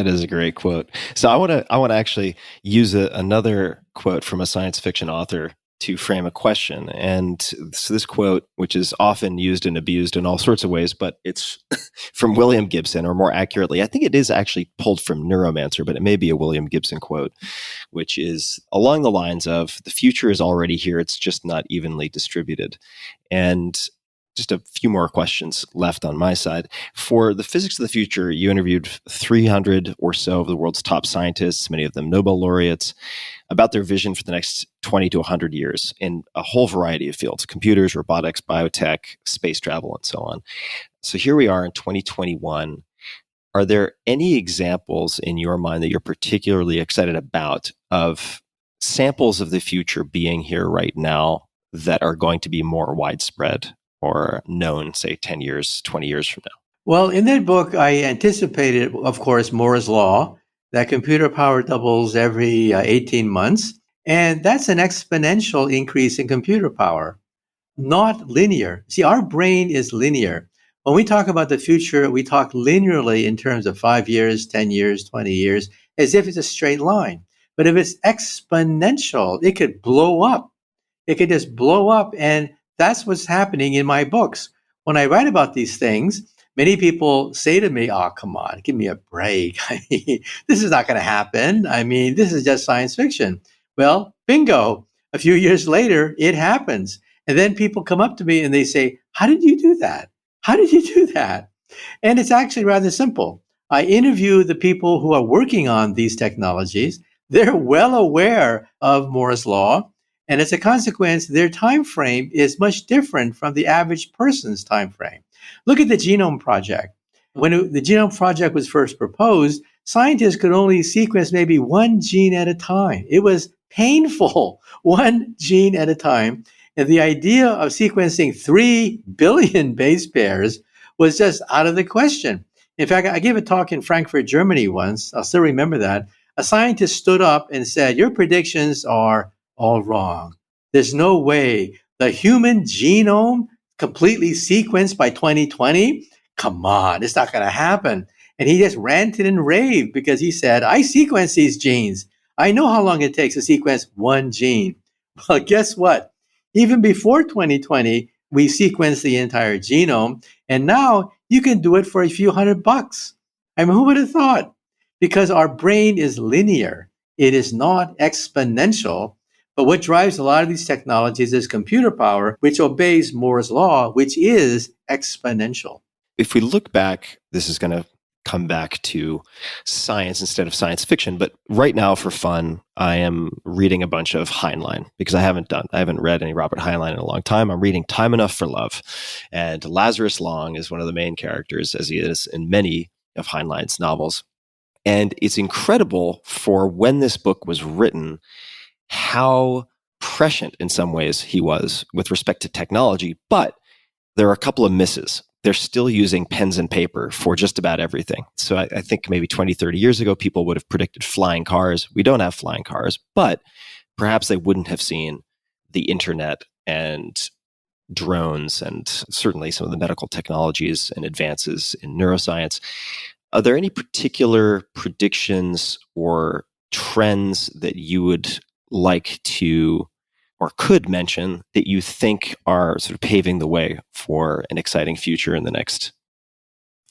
is a great quote. So I want to actually use another quote from a science fiction author to frame a question. And so this quote, which is often used and abused in all sorts of ways, but it's from William Gibson, or more accurately, I think it is actually pulled from Neuromancer, but it may be a William Gibson quote, which is along the lines of, the future is already here, it's just not evenly distributed. And just a few more questions left on my side. For the Physics of the Future, you interviewed 300 or so of the world's top scientists, many of them Nobel laureates, about their vision for the next 20 to 100 years in a whole variety of fields: computers, robotics, biotech, space travel, and so on. So here we are in 2021. Are there any examples in your mind that you're particularly excited about of samples of the future being here right now that are going to be more widespread or known, say, 10 years, 20 years from now? Well, in that book, I anticipated, of course, Moore's Law, that computer power doubles every 18 months. And that's an exponential increase in computer power, not linear. See, our brain is linear. When we talk about the future, we talk linearly in terms of 5 years, 10 years, 20 years, as if it's a straight line. But if it's exponential, it could blow up. It could just blow up. And that's what's happening in my books. When I write about these things, many people say to me, oh, come on, give me a break. I mean, this is not going to happen. I mean, this is just science fiction. Well, bingo. A few years later, it happens. And then people come up to me and they say, how did you do that? How did you do that? And it's actually rather simple. I interview the people who are working on these technologies. They're well aware of Moore's Law. And as a consequence, their time frame is much different from the average person's time frame. Look at the Genome Project. When the Genome Project was first proposed, scientists could only sequence maybe one gene at a time. It was painful, one gene at a time. And the idea of sequencing 3 billion base pairs was just out of the question. In fact, I gave a talk in Frankfurt, Germany once. I'll still remember that. A scientist stood up and said, "Your predictions are all wrong. There's no way the human genome completely sequenced by 2020? Come on, it's not going to happen." And he just ranted and raved because he said, "I sequence these genes. I know how long it takes to sequence one gene." Well, guess what? Even before 2020, we sequenced the entire genome, and now you can do it for a few $100. I mean, who would have thought? Because our brain is linear. It is not exponential. But what drives a lot of these technologies is computer power, which obeys Moore's law, which is exponential. If we look back, this is going to come back to science instead of science fiction. But right now, for fun, I am reading a bunch of Heinlein because I haven't read any Robert Heinlein in a long time. I'm reading Time Enough for Love. And Lazarus Long is one of the main characters, as he is in many of Heinlein's novels. And it's incredible for when this book was written, how prescient in some ways he was with respect to technology. But there are a couple of misses. They're still using pens and paper for just about everything. So I think maybe 20, 30 years ago, people would have predicted flying cars. We don't have flying cars, but perhaps they wouldn't have seen the internet and drones and certainly some of the medical technologies and advances in neuroscience. Are there any particular predictions or trends that you would like to or could mention that you think are sort of paving the way for an exciting future in the next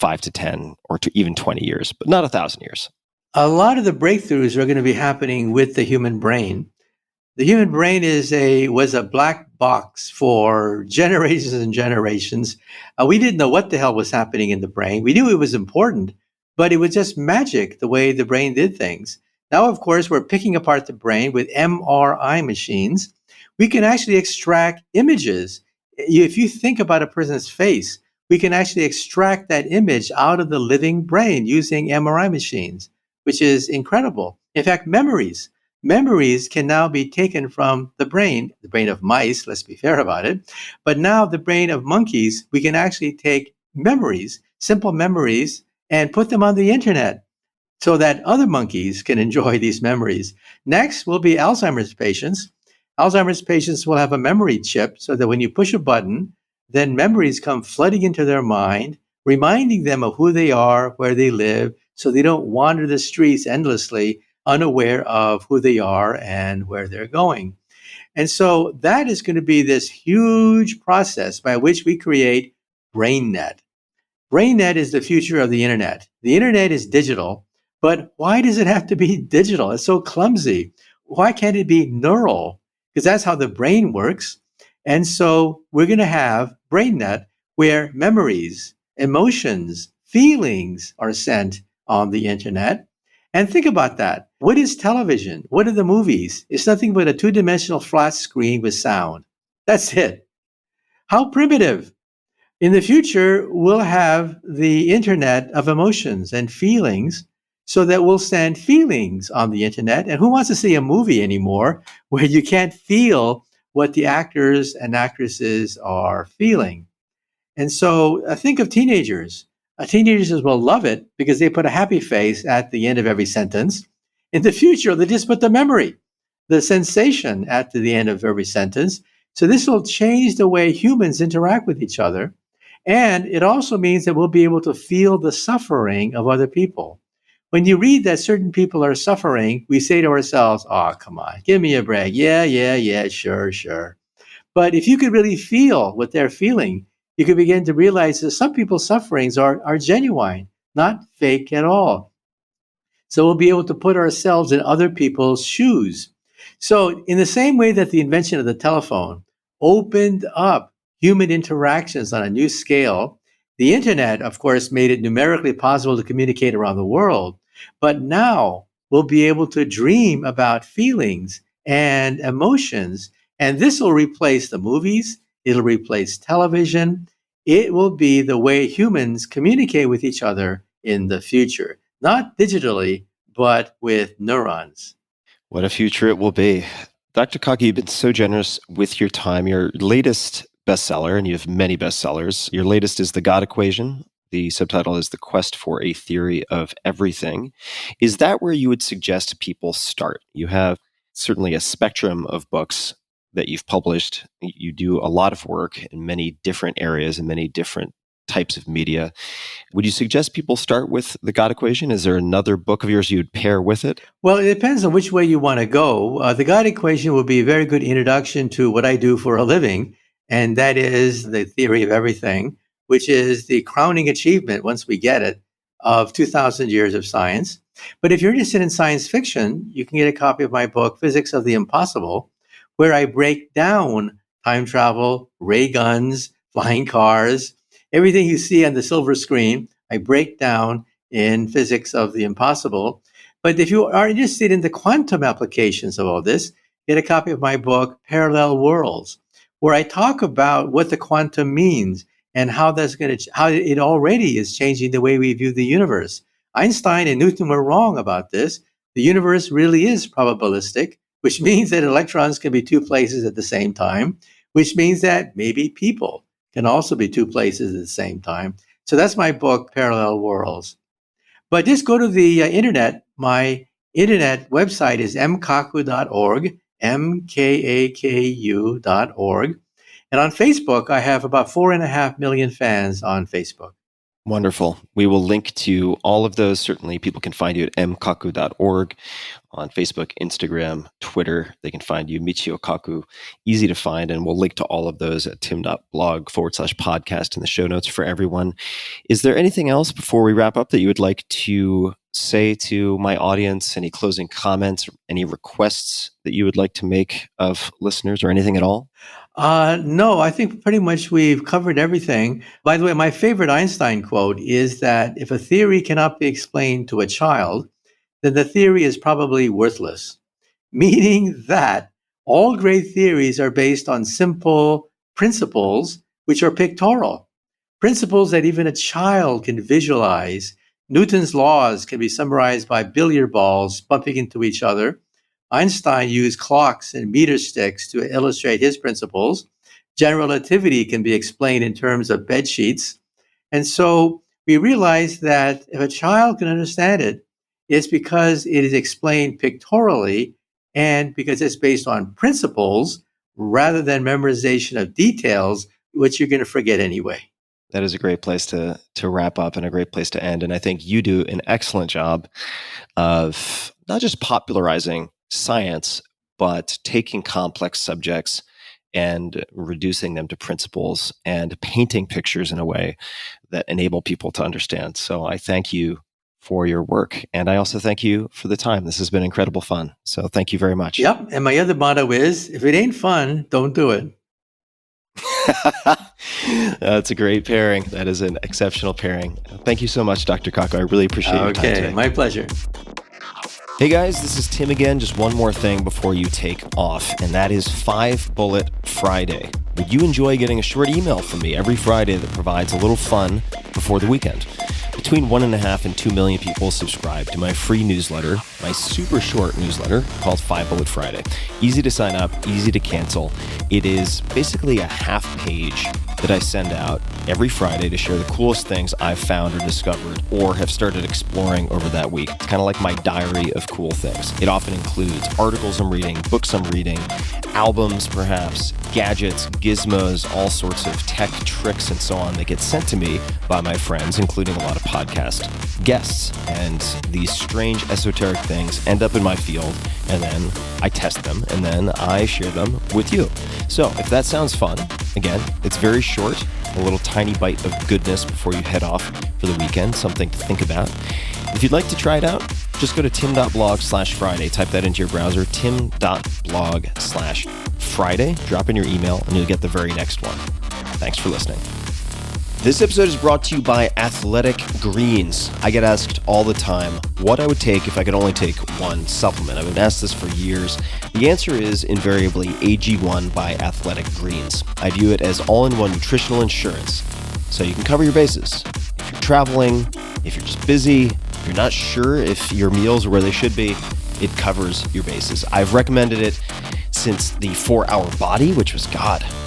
5 to 10 or to even 20 years, but not 1,000 years? A lot of the breakthroughs are going to be happening with the human brain. The human brain was a black box for generations and generations. We didn't know what the hell was happening in the brain. We knew it was important, but it was just magic the way the brain did things. Now, of course, we're picking apart the brain with MRI machines. We can actually extract images. If you think about a person's face, we can actually extract that image out of the living brain using MRI machines, which is incredible. In fact, memories can now be taken from the brain of mice, let's be fair about it. But now the brain of monkeys, we can actually take memories, simple memories, and put them on the internet so that other monkeys can enjoy these memories. Next will be Alzheimer's patients. Alzheimer's patients will have a memory chip so that when you push a button, then memories come flooding into their mind, reminding them of who they are, where they live, so they don't wander the streets endlessly, unaware of who they are and where they're going. And so that is going to be this huge process by which we create BrainNet. BrainNet is the future of the internet. The internet is digital, but why does it have to be digital? It's so clumsy. Why can't it be neural? Because that's how the brain works. And so we're going to have BrainNet where memories, emotions, feelings are sent on the internet. And think about that. What is television? What are the movies? It's nothing but a two-dimensional flat screen with sound. That's it. How primitive. In the future, we'll have the internet of emotions and feelings so that we'll send feelings on the internet. And who wants to see a movie anymore where you can't feel what the actors and actresses are feeling? And so think of teenagers. Teenagers will love it because they put a happy face at the end of every sentence. In the future, they just put the memory, the sensation at the end of every sentence. So this will change the way humans interact with each other. And it also means that we'll be able to feel the suffering of other people. When you read that certain people are suffering, we say to ourselves, "Oh, come on, give me a break. Yeah, sure. But if you could really feel what they're feeling, you can begin to realize that some people's sufferings are genuine, not fake at all. So we'll be able to put ourselves in other people's shoes. So in the same way that the invention of the telephone opened up human interactions on a new scale, the internet, of course, made it numerically possible to communicate around the world. But now we'll be able to dream about feelings and emotions And this will replace the movies. It'll replace television. It will be the way humans communicate with each other in the future, not digitally, but with neurons. What a future it will be. Dr. Kaku, you've been so generous with your time. Your latest bestseller, and you have many bestsellers, your latest is The God Equation. The subtitle is The Quest for a Theory of Everything. Is that where you would suggest people start? You have certainly a spectrum of books that you've published. You do a lot of work in many different areas and many different types of media. Would you suggest people start with The God Equation? Is there another book of yours you'd pair with it? Well, it depends on which way you want to go. The God Equation will be a very good introduction to what I do for a living, and that is the theory of everything, which is the crowning achievement, once we get it, of 2,000 years of science. But if you're interested in science fiction, you can get a copy of my book, Physics of the Impossible, where I break down time travel, ray guns, flying cars, everything you see on the silver screen. I break down in Physics of the Impossible. But if you are interested in the quantum applications of all this, get a copy of my book, Parallel Worlds, where I talk about what the quantum means and how how it already is changing the way we view the universe. Einstein and Newton were wrong about this. The universe really is probabilistic, which means that electrons can be two places at the same time, which means that maybe people can also be two places at the same time. So that's my book, Parallel Worlds. But just go to the internet. My internet website is mkaku.org, mkaku.org. And on Facebook, I have about 4.5 million fans on Facebook. Wonderful. We will link to all of those. Certainly, people can find you at mkaku.org on Facebook, Instagram, Twitter. They can find you, Michio Kaku, easy to find. And we'll link to all of those at tim.blog/podcast in the show notes for everyone. Is there anything else before we wrap up that you would like to say to my audience? Any closing comments, any requests that you would like to make of listeners or anything at all? No, I think pretty much we've covered everything. By the way, my favorite Einstein quote is that if a theory cannot be explained to a child, then the theory is probably worthless, meaning that all great theories are based on simple principles, which are pictorial, principles that even a child can visualize. Newton's laws can be summarized by billiard balls bumping into each other. Einstein used clocks and meter sticks to illustrate his principles. General relativity can be explained in terms of bed sheets. And so we realize that if a child can understand it, it's because it is explained pictorially and because it's based on principles rather than memorization of details, which you're going to forget anyway. That is a great place to wrap up and a great place to end. And I think you do an excellent job of not just popularizing science, but taking complex subjects and reducing them to principles and painting pictures in a way that enable people to understand. So I thank you for your work. And I also thank you for the time. This has been incredible fun. So thank you very much. Yep. And my other motto is, if it ain't fun, don't do it. That's a great pairing. That is an exceptional pairing. Thank you so much, Dr. Kaku. I really appreciate your time today. Okay, my pleasure. Hey guys, this is Tim again. Just one more thing before you take off, and that is 5 Bullet Friday. Would you enjoy getting a short email from me every Friday that provides a little fun before the weekend? Between 1.5 and 2 million people subscribe to my free newsletter, my super short newsletter called 5 Bullet Friday. Easy to sign up, easy to cancel. It is basically a half page that I send out every Friday to share the coolest things I've found or discovered or have started exploring over that week. It's kind of like my diary of cool things. It often includes articles I'm reading, books I'm reading, albums perhaps, gadgets, gizmos, all sorts of tech tricks and so on that get sent to me by my friends, including a lot of podcast guests. And these strange esoteric things end up in my field, and then I test them, and then I share them with you. So if that sounds fun, again, it's very short, a little tiny bite of goodness before you head off for the weekend, something to think about. If you'd like to try it out, just go to tim.blog/Friday. Type that into your browser, tim.blog/Friday. Drop in your email, and you'll get the very next one. Thanks for listening. This episode is brought to you by Athletic Greens. I get asked all the time what I would take if I could only take one supplement. I've been asked this for years. The answer is invariably AG1 by Athletic Greens. I view it as all-in-one nutritional insurance, so you can cover your bases. If you're traveling, if you're just busy, if you're not sure if your meals are where they should be, it covers your bases. I've recommended it since the 4-Hour Body, which was,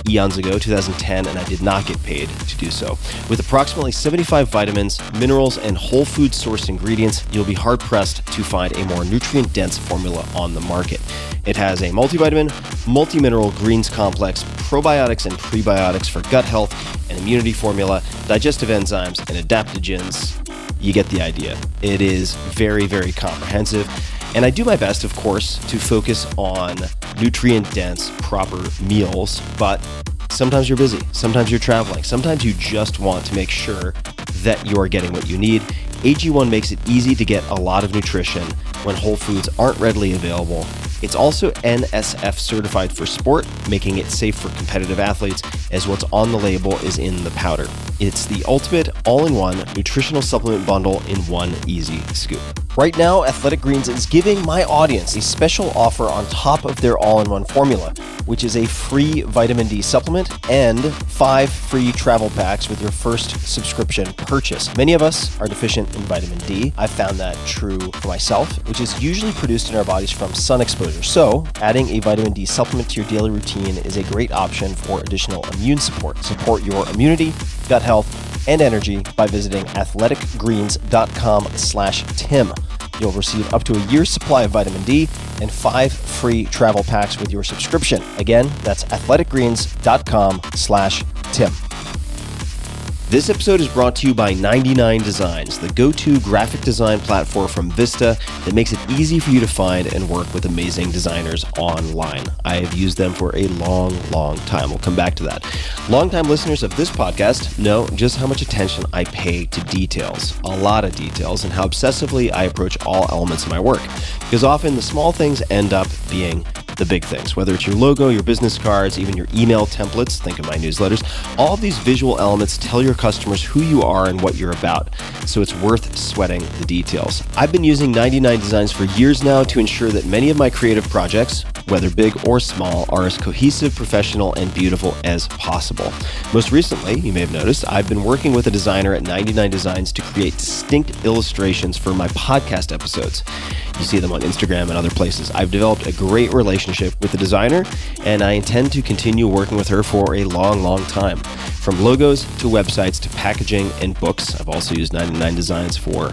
eons ago, 2010, and I did not get paid to do so. With approximately 75 vitamins, minerals, and whole food sourced ingredients, you'll be hard-pressed to find a more nutrient-dense formula on the market. It has a multivitamin, multi-mineral greens complex, probiotics and prebiotics for gut health, an immunity formula, digestive enzymes, and adaptogens. You get the idea. It is very, very comprehensive. And I do my best, of course, to focus on nutrient-dense, proper meals, but sometimes you're busy, sometimes you're traveling, sometimes you just want to make sure that you are getting what you need. AG1 makes it easy to get a lot of nutrition when whole foods aren't readily available. It's also NSF certified for sport, making it safe for competitive athletes, as what's on the label is in the powder. It's the ultimate all-in-one nutritional supplement bundle in one easy scoop. Right now, Athletic Greens is giving my audience a special offer on top of their all-in-one formula, which is a free vitamin D supplement and 5 free travel packs with your first subscription purchase. Many of us are deficient in vitamin D. I've found that true for myself, which is usually produced in our bodies from sun exposure. So, adding a vitamin D supplement to your daily routine is a great option for additional immune support. Support your immunity, gut health, and energy by visiting athleticgreens.com/Tim. You'll receive up to a year's supply of vitamin D and 5 free travel packs with your subscription. Again, that's athleticgreens.com/Tim. This episode is brought to you by 99 Designs, the go-to graphic design platform from Vista that makes it easy for you to find and work with amazing designers online. I have used them for a long, long time. We'll come back to that. Longtime listeners of this podcast know just how much attention I pay to details, a lot of details, and how obsessively I approach all elements of my work. Because often the small things end up being the big things, whether it's your logo, your business cards, even your email templates, think of my newsletters. All of these visual elements tell your customers who you are and what you're about, so it's worth sweating the details. I've been using 99 Designs for years now to ensure that many of my creative projects, whether big or small, are as cohesive, professional, and beautiful as possible. Most recently, you may have noticed, I've been working with a designer at 99 Designs to create distinct illustrations for my podcast episodes. You see them on Instagram and other places. I've developed a great relationship with the designer, and I intend to continue working with her for a long, long time. From logos to websites to packaging and books. I've also used 99 Designs for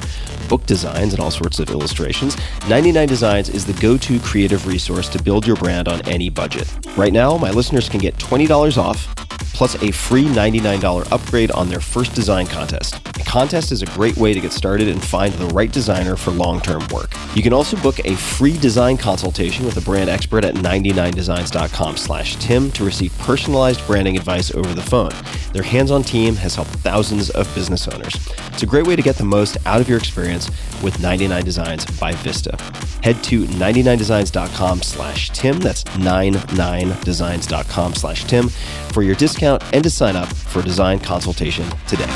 book designs and all sorts of illustrations. 99 Designs is the go-to creative resource to build your brand on any budget. Right now, my listeners can get $20 off plus a free $99 upgrade on their first design contest. A contest is a great way to get started and find the right designer for long-term work. You can also book a free design consultation with a brand expert at 99designs.com/Tim to receive personalized branding advice over the phone. Their hands-on team has helped thousands of business owners. It's a great way to get the most out of your experience with 99 Designs by Vista. Head to 99designs.com/Tim. That's 99designs.com/Tim for your discount and to sign up for a design consultation today.